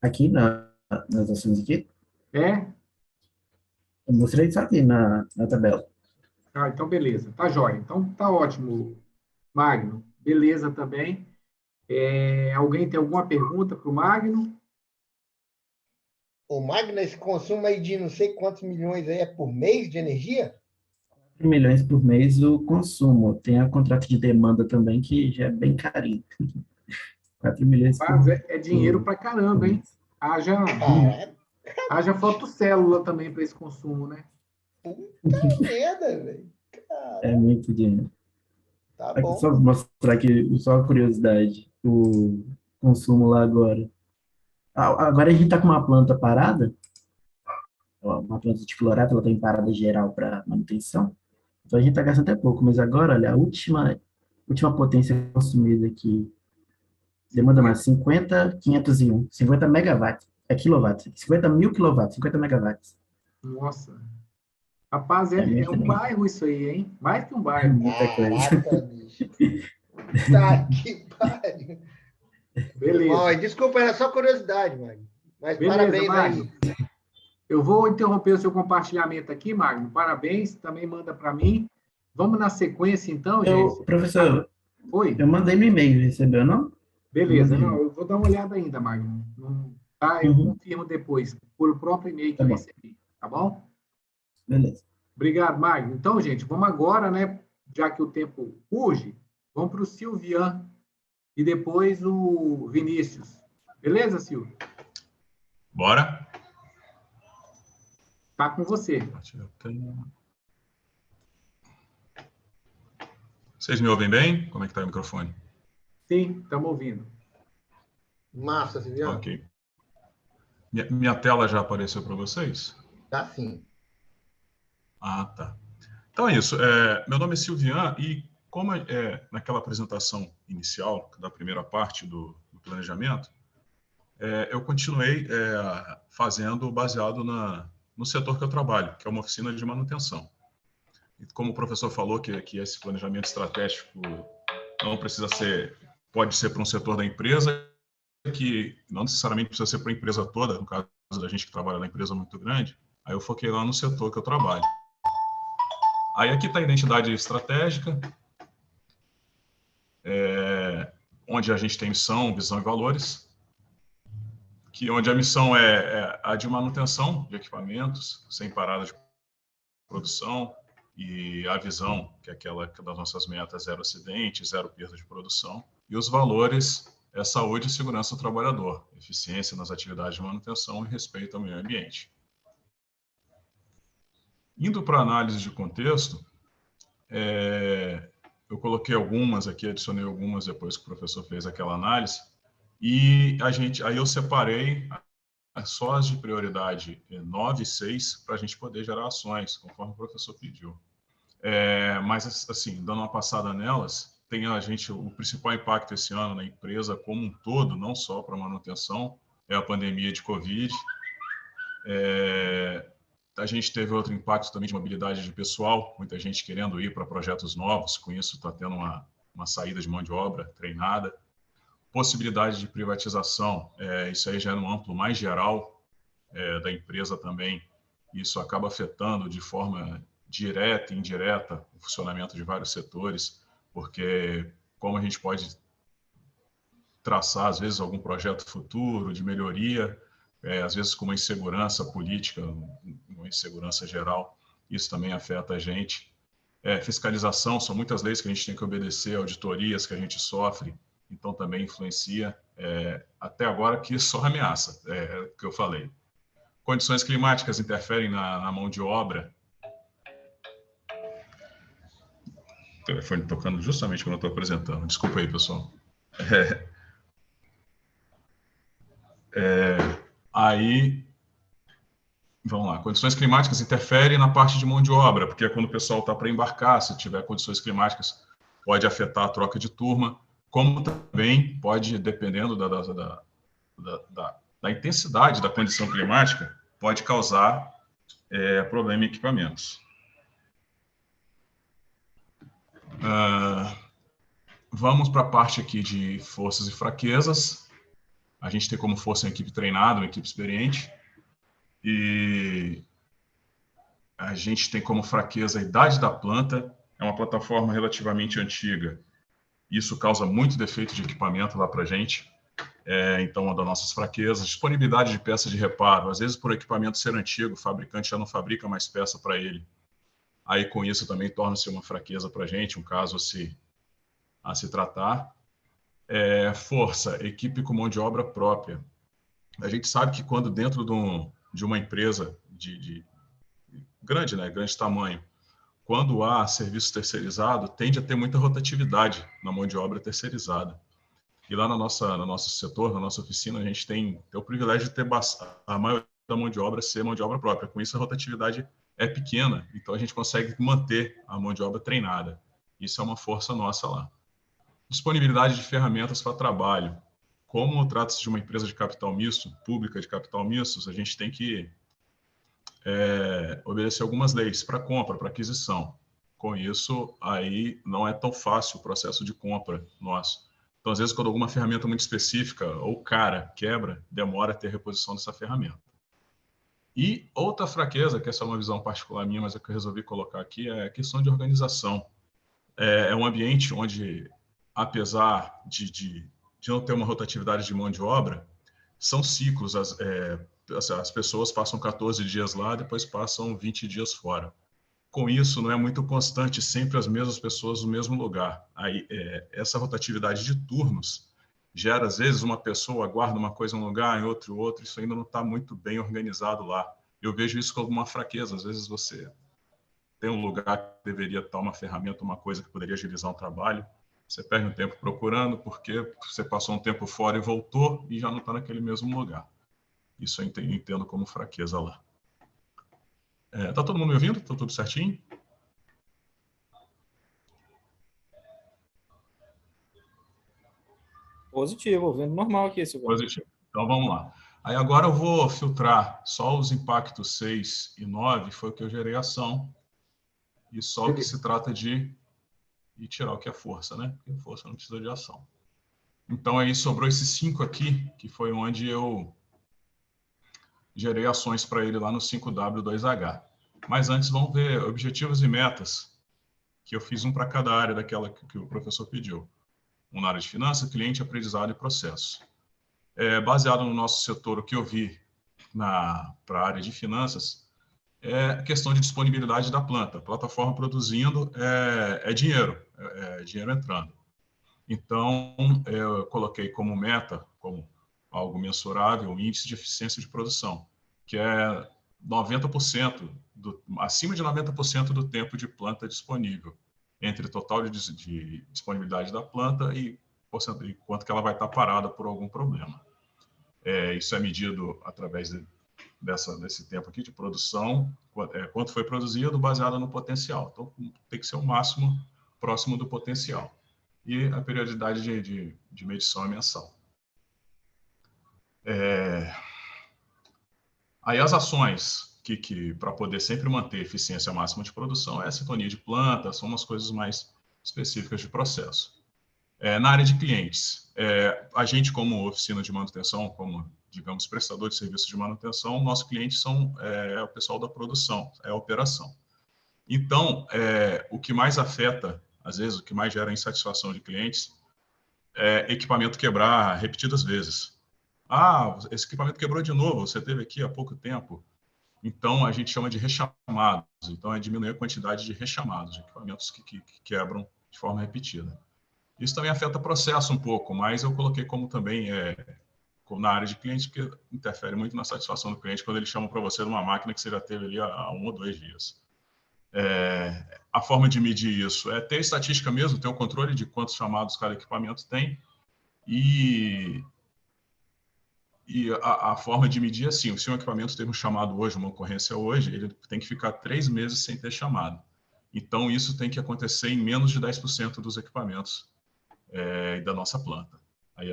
Speaker 3: Aqui nas ações aqui,
Speaker 1: É?
Speaker 3: eu mostrei isso aqui na tabela.
Speaker 1: Ah, então beleza, tá jóia. Então tá ótimo, Magno. Beleza também. Alguém tem alguma pergunta para o Magno?
Speaker 2: O Magno, esse consumo aí de não sei quantos milhões aí é por mês de energia?
Speaker 3: 4 milhões por mês o consumo. Tem a contrato de demanda também, que já é bem carinho. 4 milhões
Speaker 1: Rapaz, é dinheiro
Speaker 3: por,
Speaker 1: para
Speaker 3: por
Speaker 1: caramba, hein?
Speaker 3: mês.
Speaker 1: Haja,
Speaker 2: Cara,
Speaker 1: haja fotocélula também para esse consumo, né?
Speaker 2: puta merda, velho.
Speaker 3: É
Speaker 2: Cara,
Speaker 3: muito dinheiro.
Speaker 2: tá
Speaker 3: Aqui,
Speaker 2: bom.
Speaker 3: só mostrar aqui, só uma curiosidade, o consumo lá agora. Agora a gente está com uma planta parada, uma planta de clorato, ela está em parada geral para manutenção, então a gente está gastando até pouco, mas agora, olha, a última potência consumida aqui, demanda mais 50 megawatts, quilowatts, 50 mil quilowatts, 50 megawatts.
Speaker 1: Nossa. Rapaz,
Speaker 3: É
Speaker 1: é
Speaker 3: muito,
Speaker 1: um bairro isso aí, hein? Mais que um
Speaker 3: é
Speaker 1: bairro.
Speaker 3: muita coisa.
Speaker 2: Caraca, bicho. Tá que pariu. Bom,
Speaker 1: Beleza.
Speaker 2: desculpa, era só curiosidade, mano. Mas
Speaker 1: Beleza,
Speaker 2: parabéns
Speaker 1: Magno.
Speaker 2: aí.
Speaker 1: Eu vou interromper o seu compartilhamento aqui, Magno. Parabéns, também manda para mim. Vamos na sequência, então, gente.
Speaker 3: Professor,
Speaker 1: Oi?
Speaker 3: eu mandei no e-mail, recebeu, não? Eu
Speaker 1: Beleza. Não,
Speaker 3: mandei.
Speaker 1: eu vou dar uma olhada ainda, Magno. Tá, eu
Speaker 3: Uhum,
Speaker 1: confirmo depois, por próprio e-mail que
Speaker 3: tá
Speaker 1: eu
Speaker 3: bom,
Speaker 1: recebi. Tá bom?
Speaker 3: beleza.
Speaker 1: Obrigado, Magno. Então, gente, vamos agora, né? Já que o tempo urge, vamos para o Silvian e depois o Vinícius. Beleza, Silvio?
Speaker 4: Bora?
Speaker 1: Tá com você.
Speaker 4: Vocês me ouvem bem? Como é que está o microfone?
Speaker 1: Sim, estamos ouvindo.
Speaker 2: Massa, Silviano.
Speaker 4: Ok. Minha tela já apareceu para vocês?
Speaker 2: Tá sim.
Speaker 4: Ah, tá. Então é isso. Meu nome é Silvian e como naquela apresentação inicial, da primeira parte do planejamento, eu continuei fazendo baseado no setor que eu trabalho, que é uma oficina de manutenção. E como o professor falou que esse planejamento estratégico não precisa ser, pode ser para um setor da empresa, que não necessariamente precisa ser para a empresa toda, no caso da gente que trabalha na empresa muito grande, aí eu foquei lá no setor que eu trabalho. Aí aqui está a identidade estratégica, onde a gente tem missão, visão e valores, onde a missão é a de manutenção de equipamentos, sem parada de produção, e a visão, que é aquela das nossas metas, zero acidente, zero perda de produção, e os valores é saúde e segurança do trabalhador, eficiência nas atividades de manutenção e respeito ao meio ambiente. Indo para a análise de contexto, eu coloquei algumas aqui, adicionei algumas depois que o professor fez aquela análise, e aí eu separei só as de prioridade 9 e 6 para a gente poder gerar ações, conforme o professor pediu. Mas, assim, dando uma passada nelas, tem o principal impacto esse ano na empresa como um todo, não só para manutenção, é a pandemia de Covid. A gente teve outro impacto também de mobilidade de pessoal, muita gente querendo ir para projetos novos, com isso está tendo uma uma saída de mão de obra treinada. Possibilidade de privatização, isso aí já é no amplo mais geral da empresa também. Isso acaba afetando de forma direta e indireta o funcionamento de vários setores, porque como a gente pode traçar, às vezes, algum projeto futuro de melhoria, às vezes com uma insegurança política, uma insegurança geral, isso também afeta a gente. Fiscalização, são muitas leis que a gente tem que obedecer, auditorias que a gente sofre, então também influencia. Até agora que só ameaça, o que eu falei. Condições climáticas interferem na mão de obra. O telefone tocando justamente quando eu estou apresentando. Desculpa aí, pessoal. Aí, vamos lá. Condições climáticas interferem na parte de mão de obra, porque é quando o pessoal está para embarcar, se tiver condições climáticas, pode afetar a troca de turma, como também pode, dependendo da intensidade da condição climática, pode causar problema em equipamentos. Vamos para a parte aqui de forças e fraquezas. A gente tem como força uma equipe treinada, uma equipe experiente. E a gente tem como fraqueza a idade da planta. É uma plataforma relativamente antiga. Isso causa muito defeito de equipamento lá para a gente. Então, uma das nossas fraquezas. Disponibilidade de peças de reparo. Às vezes, por equipamento ser antigo, o fabricante já não fabrica mais peça para ele. Aí, com isso, também torna-se uma fraqueza para a gente, um caso a se tratar. Força, equipe com mão de obra própria. A gente sabe que quando dentro de uma empresa de grande, né, grande tamanho, quando há serviço terceirizado, tende a ter muita rotatividade na mão de obra terceirizada. E lá no nosso setor, na nossa oficina, a gente tem o privilégio de ter a maioria da mão de obra ser mão de obra própria. Com isso, a rotatividade é pequena, então a gente consegue manter a mão de obra treinada. Isso é uma força nossa lá. Disponibilidade de ferramentas para trabalho. Como trata-se de uma empresa de capital misto, pública de capital misto, a gente tem que obedecer algumas leis para compra, para aquisição. Com isso, aí não é tão fácil o processo de compra nosso. Então, às vezes, quando alguma ferramenta muito específica ou cara quebra, demora a ter reposição dessa ferramenta. E outra fraqueza, que essa é uma visão particular minha, mas é que eu resolvi colocar aqui, é a questão de organização. É um ambiente onde, apesar de não ter uma rotatividade de mão de obra, são ciclos. As pessoas passam 14 dias lá, depois passam 20 dias fora. Com isso, não é muito constante, sempre as mesmas pessoas no mesmo lugar. Aí, essa rotatividade de turnos gera, às vezes, uma pessoa guarda uma coisa em um lugar, em outro, isso ainda não está muito bem organizado lá. Eu vejo isso como uma fraqueza. Às vezes você tem um lugar que deveria estar uma ferramenta, uma coisa que poderia agilizar um trabalho, você perde um tempo procurando porque você passou um tempo fora e voltou e já não está naquele mesmo lugar. Isso eu entendo como fraqueza lá. Tá todo mundo me ouvindo? Tá tudo certinho?
Speaker 5: Positivo, ouvindo normal aqui, Silvio.
Speaker 4: Positivo. Então vamos lá. Aí agora eu vou filtrar só os impactos 6 e 9, foi o que eu gerei ação, e só o que se trata de tirar o que é força, né? Porque força não precisa de ação. Então aí sobrou esses 5 aqui, que foi onde eu gerei ações para ele lá no 5W2H. Mas antes vamos ver objetivos e metas, que eu fiz um para cada área daquela que o professor pediu. Um na área de finanças, cliente, aprendizado e processo. Baseado no nosso setor, o que eu vi para a área de finanças é a questão de disponibilidade da planta. A plataforma produzindo é dinheiro entrando. Então, eu coloquei como meta, como algo mensurável, o índice de eficiência de produção, que é 90%, acima de 90% do tempo de planta disponível, entre o total de disponibilidade da planta e quanto que ela vai estar parada por algum problema. Isso é medido através desse tempo aqui de produção, quanto foi produzido, baseado no potencial. Então, tem que ser o máximo próximo do potencial. E a periodicidade de medição é mensal. Aí as ações que para poder sempre manter a eficiência máxima de produção é a sintonia de planta, são umas coisas mais específicas de processo. Na área de clientes, a gente, como oficina de manutenção, como, digamos, prestador de serviço de manutenção, nosso cliente é o pessoal da produção, é a operação. Então, o que mais afeta, às vezes, o que mais gera insatisfação de clientes é equipamento quebrar repetidas vezes. Ah, esse equipamento quebrou de novo, você teve aqui há pouco tempo. Então, a gente chama de rechamados. Então, é diminuir a quantidade de rechamados, de equipamentos que quebram de forma repetida. Isso também afeta o processo um pouco, mas eu coloquei como também na área de cliente, porque interfere muito na satisfação do cliente quando ele chama para você numa máquina que você já teve ali há 1 ou 2 dias. A forma de medir isso é ter estatística mesmo, ter o controle de quantos chamados cada equipamento tem e a forma de medir é assim, se um equipamento teve um chamado hoje, uma ocorrência hoje, ele tem que ficar 3 meses sem ter chamado. Então, isso tem que acontecer em menos de 10% dos equipamentos da nossa planta. Aí,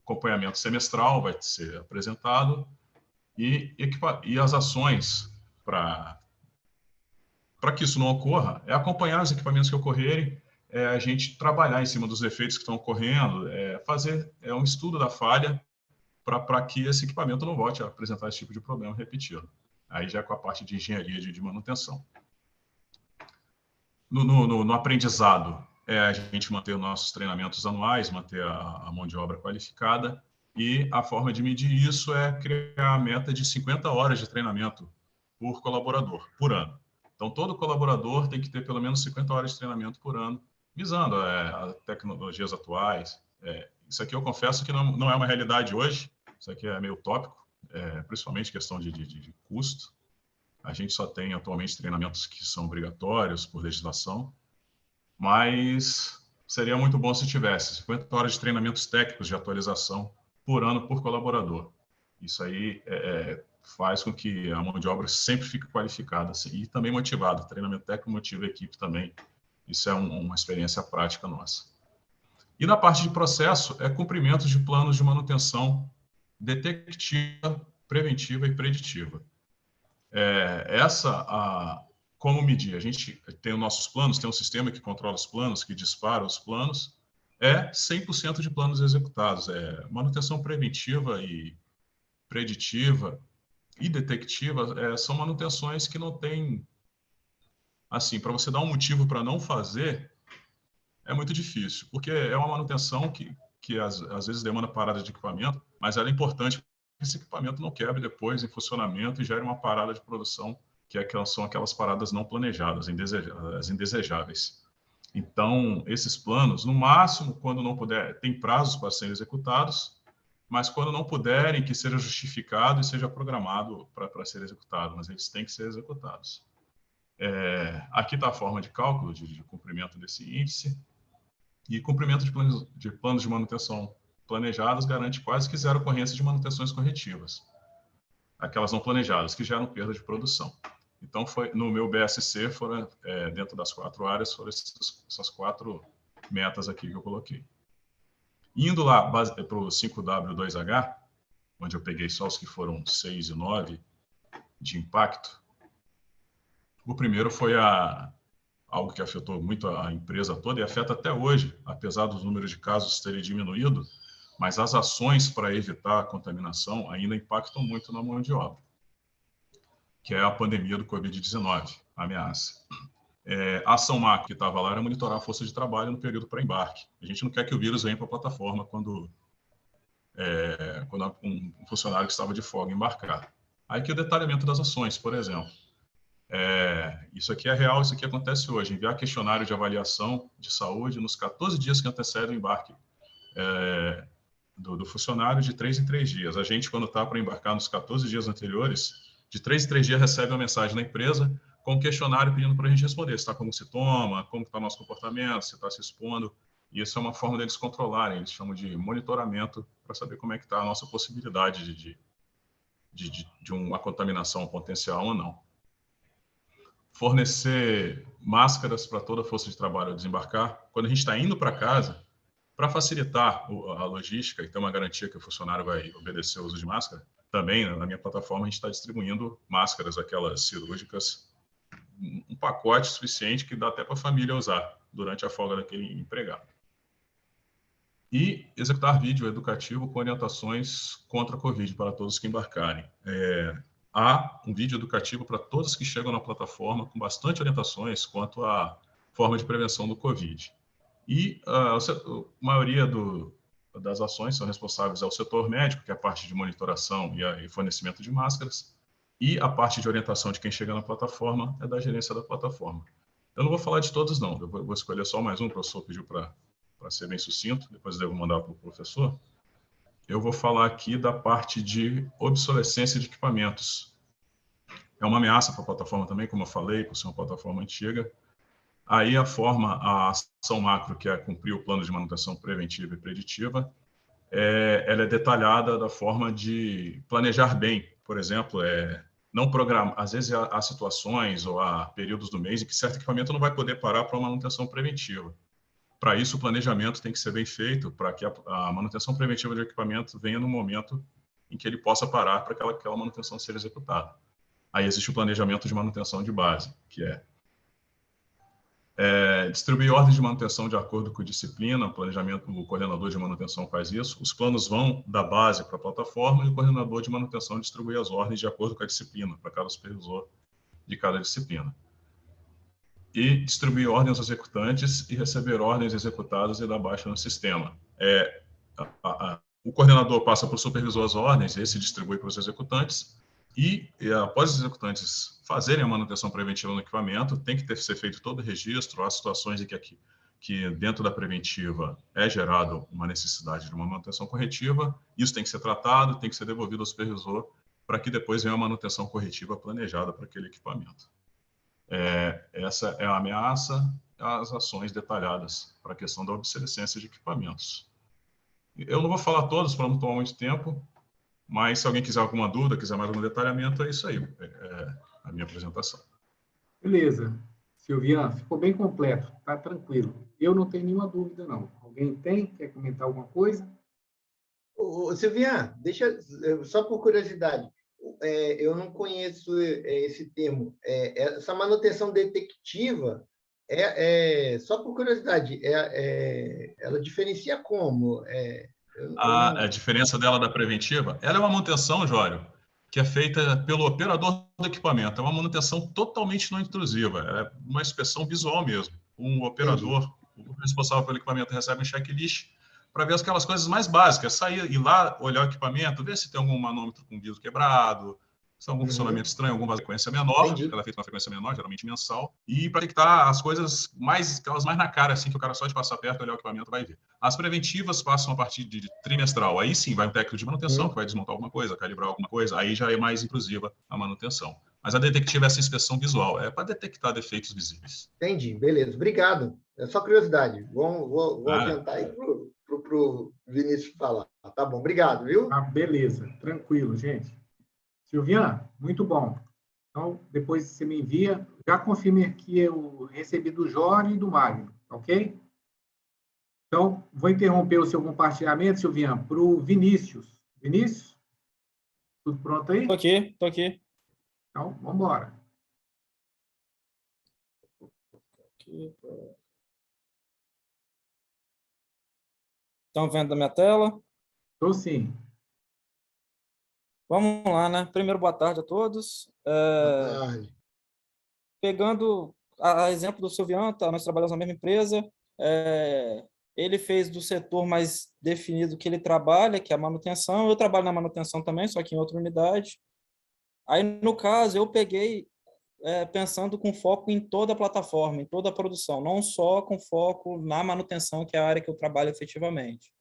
Speaker 4: acompanhamento semestral vai ser apresentado e as ações para que isso não ocorra é acompanhar os equipamentos que ocorrerem, a gente trabalhar em cima dos efeitos que estão ocorrendo, fazer um estudo da falha para que esse equipamento não volte a apresentar esse tipo de problema repetido. Aí já com a parte de engenharia de manutenção. No aprendizado, a gente manter os nossos treinamentos anuais, manter a mão de obra qualificada, e a forma de medir isso é criar a meta de 50 horas de treinamento por colaborador, por ano. Então, todo colaborador tem que ter pelo menos 50 horas de treinamento por ano, visando as tecnologias atuais. Isso aqui eu confesso que não é uma realidade hoje, isso aqui é meio utópico, principalmente questão de custo. A gente só tem atualmente treinamentos que são obrigatórios por legislação, mas seria muito bom se tivesse 50 horas de treinamentos técnicos de atualização por ano por colaborador. Isso aí faz com que a mão de obra sempre fique qualificada assim, e também motivada. O treinamento técnico motiva a equipe também. Isso é uma experiência prática nossa. E na parte de processo, cumprimento de planos de manutenção detectiva, preventiva e preditiva. Como medir? A gente tem os nossos planos, tem um sistema que controla os planos, que dispara os planos, 100% de planos executados. Manutenção preventiva e preditiva e detectiva são manutenções que não tem, assim, para você dar um motivo para não fazer, é muito difícil, porque é uma manutenção que às vezes demanda parada de equipamento, mas ela é importante que esse equipamento não quebre depois em funcionamento e gere uma parada de produção, são aquelas paradas não planejadas, as indesejáveis. Então, esses planos, no máximo, quando não puder, tem prazos para serem executados, mas quando não puderem, que seja justificado e seja programado para ser executado, mas eles têm que ser executados. Aqui está a forma de cálculo de cumprimento desse índice, e cumprimento de planos de manutenção planejados garante quase que zero ocorrência de manutenções corretivas, aquelas não planejadas, que geram perda de produção. Então, no meu BSC, dentro das 4 áreas, foram essas 4 metas aqui que eu coloquei. Indo lá para o 5W2H, onde eu peguei só os que foram 6 e 9 de impacto, o primeiro foi algo que afetou muito a empresa toda e afeta até hoje, apesar dos números de casos terem diminuído, mas as ações para evitar a contaminação ainda impactam muito na mão de obra, que é a pandemia do Covid-19, a ameaça. A ação macro que estava lá era monitorar a força de trabalho no período para embarque. A gente não quer que o vírus venha para a plataforma quando um funcionário que estava de folga embarcar. Aí que o detalhamento das ações, por exemplo. Isso aqui é real, isso aqui acontece hoje. Enviar questionário de avaliação de saúde nos 14 dias que antecedem o embarque do funcionário, de 3 em 3 dias. A gente, quando está para embarcar nos 14 dias anteriores, de 3 em 3 dias recebe uma mensagem na empresa com um questionário pedindo para a gente responder se está com algum sintoma, como está o nosso comportamento, se está se expondo. E isso é uma forma deles controlarem, eles chamam de monitoramento, para saber como é que está a nossa possibilidade de uma contaminação potencial ou não. Fornecer máscaras para toda a força de trabalho ao desembarcar. Quando a gente está indo para casa, para facilitar a logística e ter uma garantia que o funcionário vai obedecer o uso de máscara, também na minha plataforma a gente está distribuindo máscaras, aquelas cirúrgicas, um pacote suficiente que dá até para a família usar durante a folga daquele empregado. e executar vídeo educativo com orientações contra a Covid para todos que embarcarem. Há um vídeo educativo para todos que chegam na plataforma com bastante orientações quanto à forma de prevenção do Covid. E a maioria das ações são responsáveis ao setor médico, que é a parte de monitoração e fornecimento de máscaras, e a parte de orientação de quem chega na plataforma é da gerência da plataforma. Eu não vou falar de todos, não. Eu vou escolher só mais um, o professor pediu para ser bem sucinto, depois eu devo mandar para o professor. Eu vou falar aqui da parte de obsolescência de equipamentos. É uma ameaça para a plataforma também, como eu falei, por ser uma plataforma antiga. Aí a ação macro, que é cumprir o plano de manutenção preventiva e preditiva, ela é detalhada da forma de planejar bem. Por exemplo, não programar. Às vezes há situações ou há períodos do mês em que certo equipamento não vai poder parar para uma manutenção preventiva. Para isso, o planejamento tem que ser bem feito, para que a manutenção preventiva do equipamento venha no momento em que ele possa parar para que aquela manutenção seja executada. Aí existe o planejamento de manutenção de base, que distribuir ordens de manutenção de acordo com a disciplina, o coordenador de manutenção faz isso, os planos vão da base para a plataforma e o coordenador de manutenção distribui as ordens de acordo com a disciplina, para cada supervisor de cada disciplina. E distribuir ordens aos executantes e receber ordens executadas e dar baixa no sistema. O coordenador passa para o supervisor as ordens, esse distribui para os executantes, e após os executantes fazerem a manutenção preventiva no equipamento, tem que ser feito todo o registro, há situações em que dentro da preventiva é gerado uma necessidade de uma manutenção corretiva, isso tem que ser tratado, tem que ser devolvido ao supervisor, para que depois venha a manutenção corretiva planejada para aquele equipamento. Essa é a ameaça, as ações detalhadas para a questão da obsolescência de equipamentos. Eu não vou falar todos para não tomar muito tempo, mas se alguém quiser alguma dúvida, quiser mais algum detalhamento, é isso aí, a minha apresentação.
Speaker 1: Beleza. Silviano, ficou bem completo, tá tranquilo. Eu não tenho nenhuma dúvida, não. Alguém tem? Quer comentar alguma coisa?
Speaker 2: Silviano, deixa, só por curiosidade, eu não conheço esse termo. Essa manutenção detectiva, só por curiosidade, ela diferencia como?
Speaker 4: A diferença dela da preventiva, ela é uma manutenção, Jório, que é feita pelo operador do equipamento. É uma manutenção totalmente não intrusiva, é uma inspeção visual mesmo. Um operador, o responsável pelo equipamento, recebe um checklist para ver aquelas coisas mais básicas, ir lá, olhar o equipamento, ver se tem algum manômetro com vidro quebrado, se tem algum funcionamento estranho, alguma frequência menor, ela é feita com uma frequência menor, geralmente mensal, e para detectar as coisas aquelas mais na cara, assim, que o cara só de passar perto, olhar o equipamento, vai ver. As preventivas passam a partir de trimestral, aí sim vai um técnico de manutenção, que vai desmontar alguma coisa, calibrar alguma coisa, aí já é mais intrusiva a manutenção. Mas a detectiva é essa inspeção visual, é para detectar defeitos visíveis.
Speaker 2: Entendi, beleza, obrigado. É só curiosidade, vou adiantar aí para o Vinícius falar. Tá bom, obrigado, viu?
Speaker 1: Beleza, tranquilo, gente. Silviano, muito bom. Então, depois você me envia. Já confirme aqui, eu recebi do Jorge e do Magno, ok? Então, vou interromper o seu compartilhamento, Silviano, para o Vinícius. Vinícius? Tudo pronto aí?
Speaker 5: Tô aqui.
Speaker 1: Então, vamos embora.
Speaker 5: Estão vendo a minha tela?
Speaker 1: Estou sim.
Speaker 5: Vamos lá, né? Primeiro, boa tarde a todos.
Speaker 2: Boa tarde.
Speaker 5: Pegando a exemplo do Silviano, nós trabalhamos na mesma empresa. Ele fez do setor mais definido que ele trabalha, que é a manutenção. Eu trabalho na manutenção também, só que em outra unidade. Aí, no caso, eu peguei pensando com foco em toda a plataforma, em toda a produção, não só com foco na manutenção, que é a área que eu trabalho efetivamente.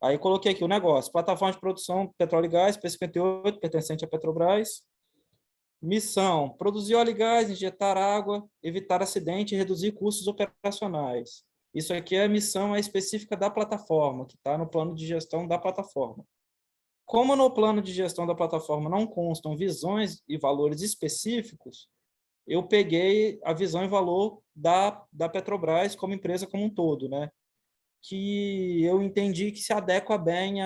Speaker 5: Aí eu coloquei aqui o negócio, plataforma de produção petróleo e gás, P58, pertencente à Petrobras. Missão, produzir óleo e gás, injetar água, evitar acidente e reduzir custos operacionais. Isso aqui é a missão específica da plataforma, que está no plano de gestão da plataforma. Como no plano de gestão da plataforma não constam visões e valores específicos, eu peguei a visão e valor da Petrobras como empresa como um todo, né? Que eu entendi que se adequa bem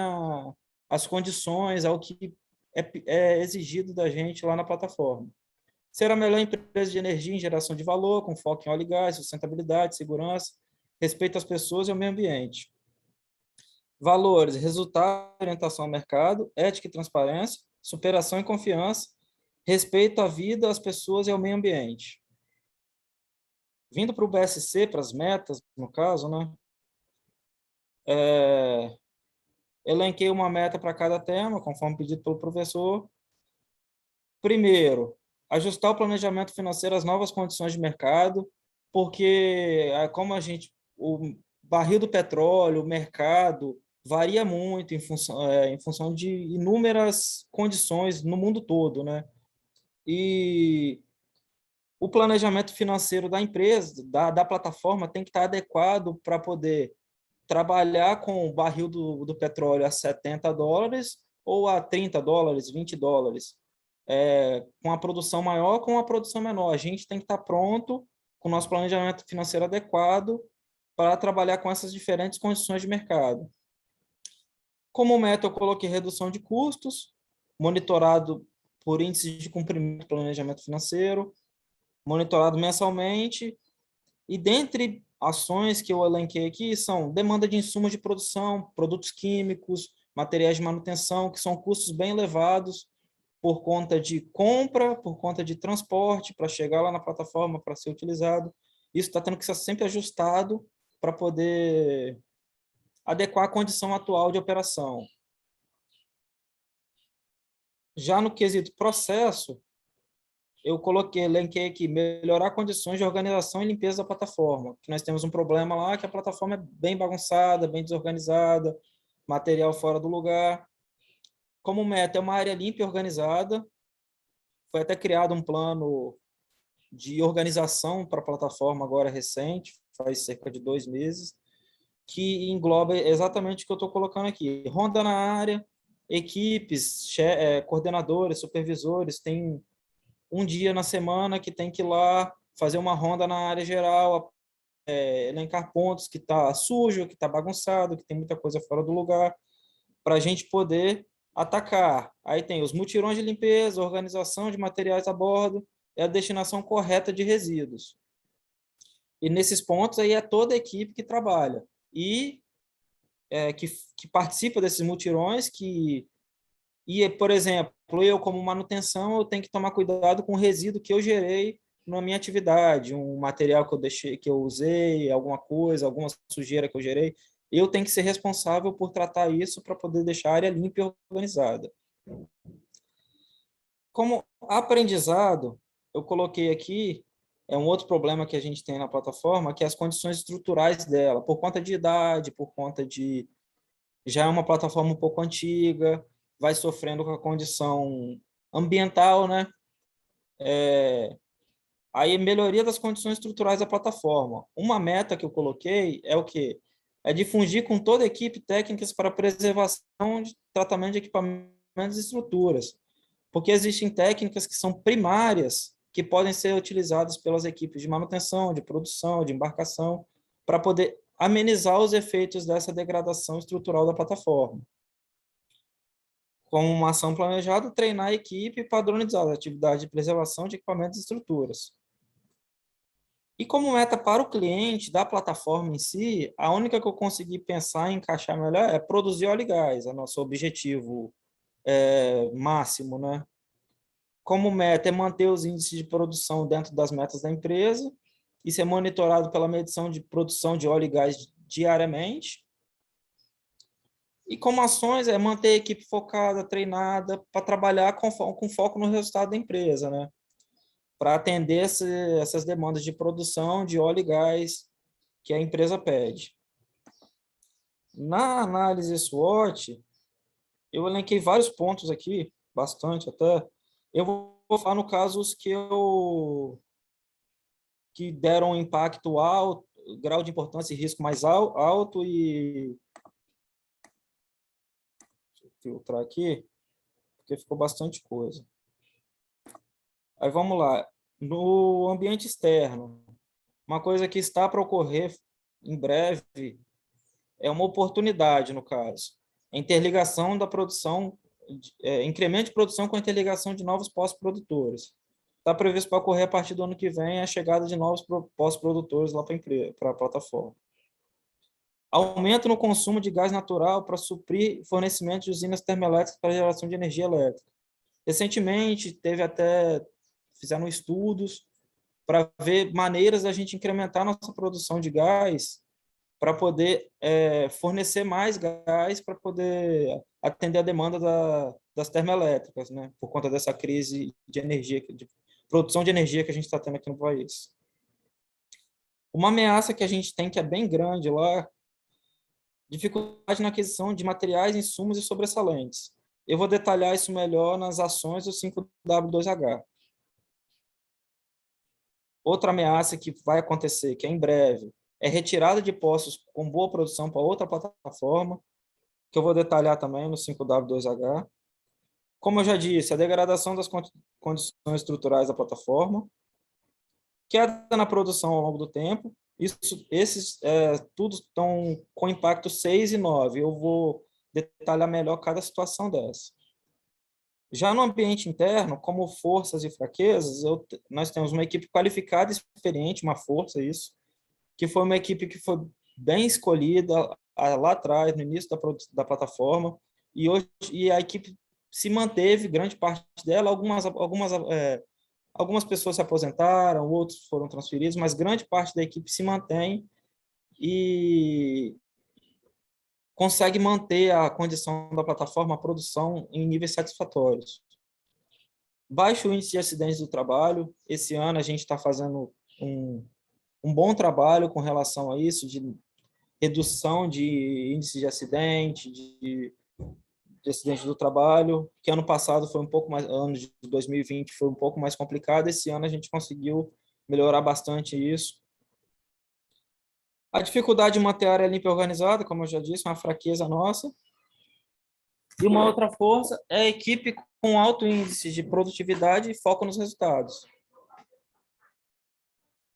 Speaker 5: às condições, ao que é exigido da gente lá na plataforma. Ser a melhor empresa de energia em geração de valor, com foco em óleo e gás, sustentabilidade, segurança, respeito às pessoas e ao meio ambiente. valores, resultado, orientação ao mercado, ética e transparência, superação e confiança, respeito à vida, às pessoas e ao meio ambiente. Vindo para o BSC, para as metas, no caso, né? Elenquei uma meta para cada tema, conforme pedido pelo professor. Primeiro, ajustar o planejamento financeiro às novas condições de mercado, porque como o barril do petróleo, o mercado, varia muito em função de inúmeras condições no mundo todo, né? E o planejamento financeiro da empresa, da plataforma, tem que estar adequado para poder trabalhar com o barril do petróleo a $70 ou a $30, $20, com a produção maior, com a produção menor. A gente tem que estar pronto com o nosso planejamento financeiro adequado para trabalhar com essas diferentes condições de mercado. Como meta, eu coloquei redução de custos, monitorado por índices de cumprimento do planejamento financeiro, monitorado mensalmente, e dentre ações que eu elenquei aqui são demanda de insumos de produção, produtos químicos, materiais de manutenção, que são custos bem elevados por conta de compra, por conta de transporte, para chegar lá na plataforma, para ser utilizado. Isso está tendo que ser sempre ajustado para poder adequar a condição atual de operação. Já no quesito processo, eu elenquei aqui, melhorar condições de organização e limpeza da plataforma, que nós temos um problema lá, que a plataforma é bem bagunçada, bem desorganizada, material fora do lugar. Como meta, é uma área limpa e organizada. Foi até criado um plano de organização para a plataforma agora recente, faz cerca de 2 meses, que engloba exatamente o que eu estou colocando aqui. Ronda na área, equipes, coordenadores, supervisores, tem um dia na semana que tem que ir lá fazer uma ronda na área geral, elencar pontos que está sujo, que está bagunçado, que tem muita coisa fora do lugar, para a gente poder atacar. Aí tem os mutirões de limpeza, organização de materiais a bordo e a destinação correta de resíduos. E nesses pontos aí é toda a equipe que trabalha e que participa desses mutirões, por exemplo, eu como manutenção, eu tenho que tomar cuidado com o resíduo que eu gerei na minha atividade, um material que eu usei, alguma coisa, alguma sujeira que eu gerei. Eu tenho que ser responsável por tratar isso para poder deixar a área limpa e organizada. Como aprendizado, eu coloquei aqui, um outro problema que a gente tem na plataforma, que é as condições estruturais dela, por conta de idade, por conta de já é uma plataforma um pouco antiga, vai sofrendo com a condição ambiental, né? Aí, melhoria das condições estruturais da plataforma. Uma meta que eu coloquei é o quê? É difundir com toda a equipe técnicas para preservação de tratamento de equipamentos e estruturas, porque existem técnicas que são primárias, que podem ser utilizadas pelas equipes de manutenção, de produção, de embarcação, para poder amenizar os efeitos dessa degradação estrutural da plataforma. Como uma ação planejada, treinar a equipe e padronizar a atividade de preservação de equipamentos e estruturas. E como meta para o cliente da plataforma em si, a única que eu consegui pensar em encaixar melhor é produzir óleo e gás, é nosso objetivo máximo, né? Como meta é manter os índices de produção dentro das metas da empresa, isso é monitorado pela medição de produção de óleo e gás diariamente. E como ações é manter a equipe focada, treinada, para trabalhar com foco no resultado da empresa, né? Para atender essas demandas de produção de óleo e gás que a empresa pede. Na análise SWOT, eu elenquei vários pontos aqui, bastante até. Eu vou falar no caso os que deram impacto alto, grau de importância e risco mais alto e... Deixa eu filtrar aqui, porque ficou bastante coisa. Aí vamos lá. No ambiente externo, uma coisa que está para ocorrer em breve é uma oportunidade, no caso. A interligação da produção, incremento de produção com a interligação de novos postos produtores. Está previsto para ocorrer a partir do ano que vem a chegada de novos postos produtores lá para a plataforma. Aumento no consumo de gás natural para suprir fornecimento de usinas termoelétricas para geração de energia elétrica. Recentemente, fizeram estudos para ver maneiras da gente incrementar nossa produção de gás para poder fornecer mais gás para poder atender a demanda das termoelétricas, né? Por conta dessa crise de energia, de produção de energia que a gente está tendo aqui no país. Uma ameaça que a gente tem, que é bem grande lá, dificuldade na aquisição de materiais, insumos e sobressalentes. Eu vou detalhar isso melhor nas ações do 5W2H. Outra ameaça que vai acontecer, que é em breve, é retirada de postos com boa produção para outra plataforma, que eu vou detalhar também no 5W2H. Como eu já disse, a degradação das condições estruturais da plataforma, queda na produção ao longo do tempo, esses tudo estão com impacto 6 e 9. Eu vou detalhar melhor cada situação dessa. Já no ambiente interno, como forças e fraquezas, nós temos uma equipe qualificada e experiente, uma força, isso, que foi uma equipe que foi bem escolhida lá atrás, no início da plataforma, e a equipe se manteve, grande parte dela, algumas pessoas se aposentaram, outros foram transferidos, mas grande parte da equipe se mantém e consegue manter a condição da plataforma, a produção, em níveis satisfatórios. Baixo índice de acidentes do trabalho. Esse ano a gente está fazendo um bom trabalho com relação a isso, de redução de índice de acidente, de acidente do trabalho, que ano passado foi um pouco mais, ano de 2020 foi um pouco mais complicado, esse ano a gente conseguiu melhorar bastante isso. A dificuldade de manter a área limpa e organizada, como eu já disse, é uma fraqueza nossa. E uma outra força é a equipe com alto índice de produtividade e foco nos resultados.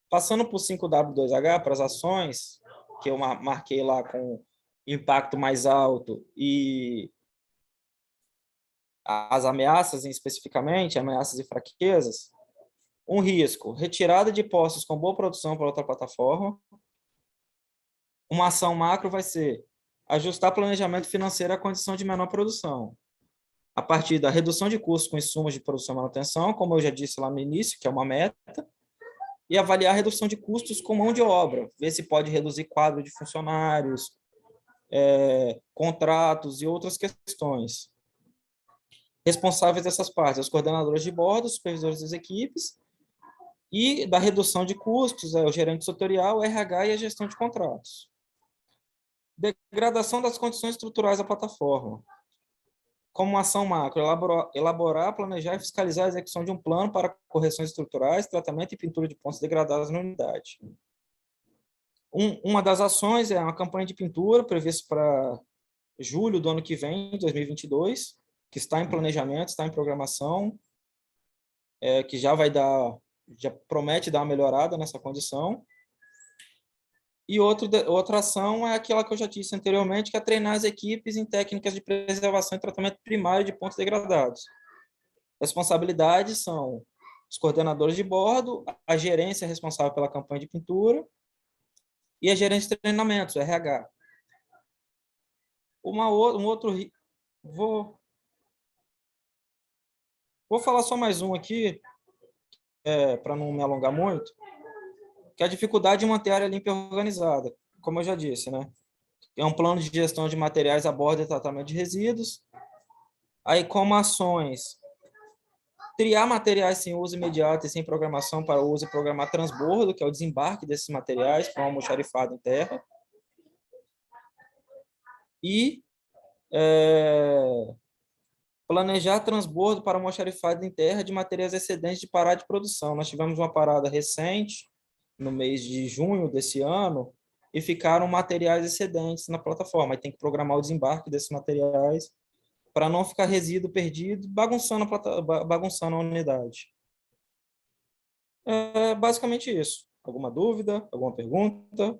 Speaker 5: Passando por 5W2H, para as ações, que eu marquei lá com impacto mais alto e as ameaças especificamente, ameaças e fraquezas, um risco, retirada de postos com boa produção para outra plataforma. Uma ação macro vai ser ajustar planejamento financeiro à condição de menor produção, a partir da redução de custos com insumos de produção e manutenção, como eu já disse lá no início, que é uma meta, e avaliar a redução de custos com mão de obra, ver se pode reduzir quadro de funcionários, contratos e outras questões. Responsáveis dessas partes, os coordenadores de bordo, os supervisores das equipes, e da redução de custos, o gerente setorial, o RH e a gestão de contratos. Degradação das condições estruturais da plataforma. Como ação macro, elaborar, planejar e fiscalizar a execução de um plano para correções estruturais, tratamento e pintura de pontos degradados na unidade. Uma das ações é uma campanha de pintura prevista para julho do ano que vem, 2022, que está em planejamento, está em programação, que já promete dar uma melhorada nessa condição. E outra ação é aquela que eu já disse anteriormente, que é treinar as equipes em técnicas de preservação e tratamento primário de pontos degradados. Responsabilidades são os coordenadores de bordo, a gerência responsável pela campanha de pintura e a gerência de treinamentos, RH. Vou falar só mais um aqui, para não me alongar muito, que é a dificuldade de manter a área limpa e organizada, como eu já disse, né? É um plano de gestão de materiais a bordo e tratamento de resíduos. Aí, como ações, triar materiais sem uso imediato e sem programação para uso e programar transbordo, que é o desembarque desses materiais para um almoxarifado em terra. E planejar transbordo para almoxarifado em terra de materiais excedentes de parada de produção. Nós tivemos uma parada recente, no mês de junho desse ano, e ficaram materiais excedentes na plataforma. Aí tem que programar o desembarque desses materiais para não ficar resíduo perdido, bagunçando a unidade. É basicamente isso. Alguma dúvida? Alguma pergunta?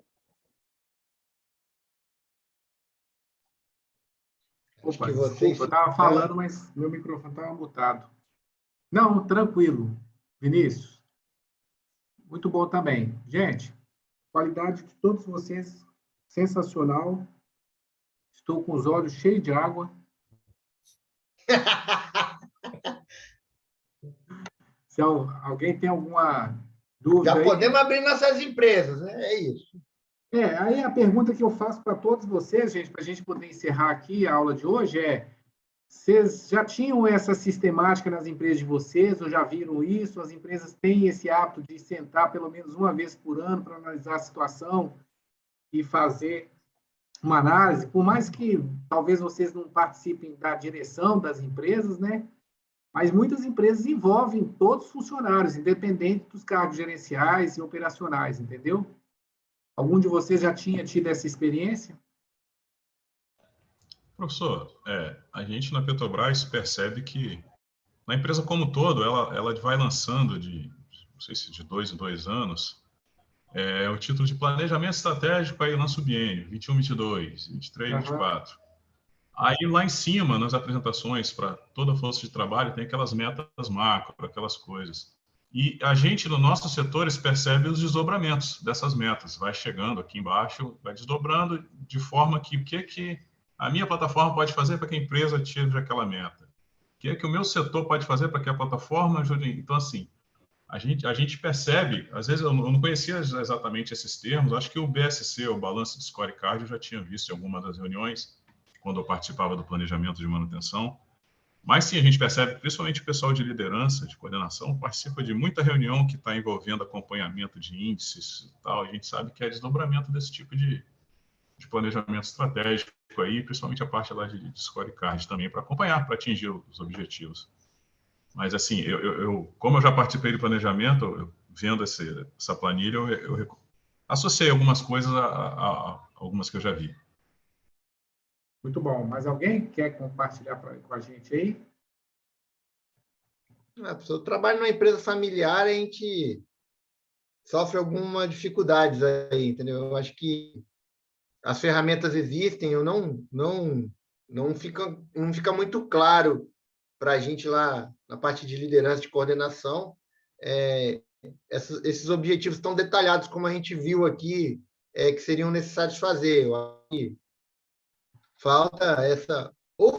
Speaker 1: Opa, desculpa, eu estava falando, mas meu microfone estava mutado. Não, tranquilo. Vinícius, muito bom também. Gente, qualidade que todos vocês sensacional. Estou com os olhos cheios de água. Se alguém tem alguma dúvida
Speaker 2: Já
Speaker 1: aí...
Speaker 2: podemos abrir nossas empresas, né? É isso.
Speaker 1: Aí a pergunta que eu faço para todos vocês, gente, para a gente poder encerrar aqui a aula de hoje é: vocês já tinham essa sistemática nas empresas de vocês, ou já viram isso? As empresas têm esse hábito de sentar pelo menos uma vez por ano para analisar a situação e fazer uma análise, por mais que talvez vocês não participem da direção das empresas, né? Mas muitas empresas envolvem todos os funcionários, independente dos cargos gerenciais e operacionais, entendeu? Algum de vocês já tinha tido essa experiência?
Speaker 4: Professor, a gente na Petrobras percebe que na empresa como um todo, ela vai lançando não sei se de 2 em 2 anos, o título de Planejamento Estratégico, aí lança o biênio, 21, 22, 23, 24. Aí lá em cima, nas apresentações para toda a força de trabalho, tem aquelas metas macro, aquelas coisas. E a gente, no nossos setores, percebe os desdobramentos dessas metas. Vai chegando aqui embaixo, vai desdobrando de forma que o que a minha plataforma pode fazer para que a empresa atinja aquela meta. O que o meu setor pode fazer para que a plataforma ajude. Então, assim, a gente percebe, às vezes eu não conhecia exatamente esses termos, acho que o BSC, o Balance de Scorecard, eu já tinha visto em alguma das reuniões, quando eu participava do planejamento de manutenção. Mas sim, a gente percebe, principalmente o pessoal de liderança, de coordenação, participa de muita reunião que está envolvendo acompanhamento de índices e tal. A gente sabe que é desdobramento desse tipo de planejamento estratégico aí, principalmente a parte lá de scorecard também, para acompanhar, para atingir os objetivos. Mas, assim, como eu já participei de planejamento, vendo essa planilha, eu associei algumas coisas a algumas que eu já vi.
Speaker 1: Muito bom. Mais alguém quer compartilhar com a gente aí?
Speaker 2: Eu trabalho numa empresa familiar, a gente sofre algumas dificuldades aí, entendeu? Eu acho que as ferramentas existem, não fica muito claro para a gente lá na parte de liderança, de coordenação, esses objetivos tão detalhados como a gente viu aqui, que seriam necessários fazer. Eu acho que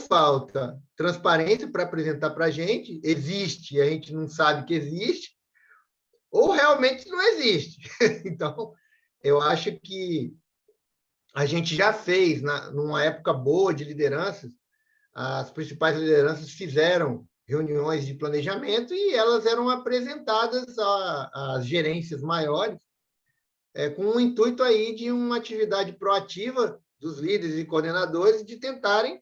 Speaker 2: falta transparência para apresentar para a gente, existe e a gente não sabe que existe, ou realmente não existe. Então, eu acho que a gente já fez, numa época boa de lideranças, as principais lideranças fizeram reuniões de planejamento e elas eram apresentadas às gerências maiores, com o intuito aí de uma atividade proativa dos líderes e coordenadores de tentarem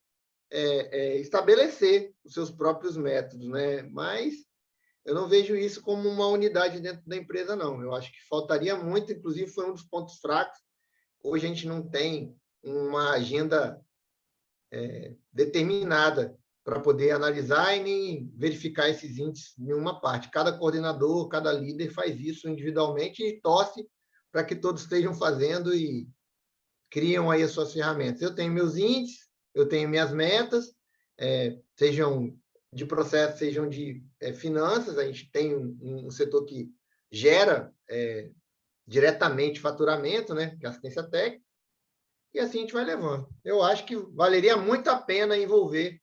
Speaker 2: estabelecer os seus próprios métodos, né? Mas eu não vejo isso como uma unidade dentro da empresa, não. Eu acho que faltaria muito, inclusive foi um dos pontos fracos. Hoje a gente não tem uma agenda determinada para poder analisar e nem verificar esses índices em uma parte. Cada coordenador, cada líder faz isso individualmente e torce para que todos estejam fazendo e criam aí as suas ferramentas. Eu tenho meus índices, eu tenho minhas metas, sejam de processo, sejam de finanças, a gente tem um setor que gera diretamente faturamento, né, que é assistência técnica, e assim a gente vai levando. Eu acho que valeria muito a pena envolver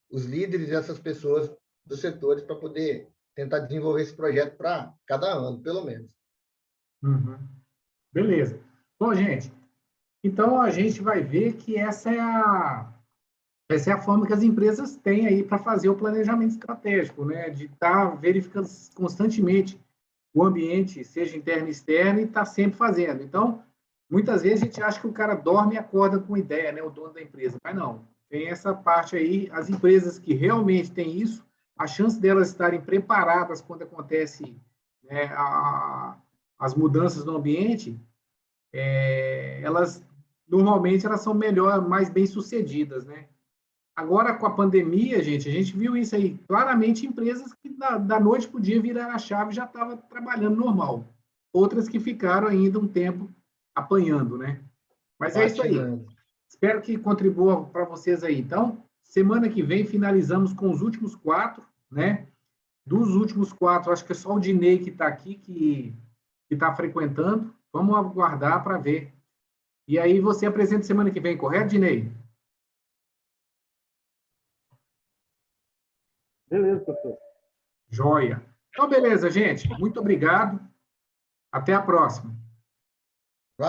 Speaker 2: os líderes e essas pessoas dos setores para poder tentar desenvolver esse projeto para cada ano, pelo menos.
Speaker 1: Uhum. Beleza. Bom, gente, então a gente vai ver que essa é a forma que as empresas têm aí para fazer o planejamento estratégico, né? De estar verificando constantemente o ambiente, seja interno e externo, e estar sempre fazendo. Então, muitas vezes a gente acha que o cara dorme e acorda com ideia, né? O dono da empresa. Mas não. Tem essa parte aí, as empresas que realmente têm isso, a chance delas estarem preparadas quando acontece, né, as mudanças no ambiente, normalmente elas são mais bem sucedidas, né? Agora, com a pandemia, a gente viu isso aí. Claramente, empresas que da noite para o dia viraram a chave e já estavam trabalhando normal. Outras que ficaram ainda um tempo apanhando, né? Mas é isso aí. Espero que contribua para vocês aí. Então, semana que vem finalizamos com os últimos 4, né? Dos últimos 4, acho que é só o Dinei que está aqui, que está frequentando. Vamos aguardar para ver E aí você apresenta semana que vem, correto, Dinei?
Speaker 6: Beleza, professor.
Speaker 1: Joia. Então, beleza, gente. Muito obrigado. Até a próxima.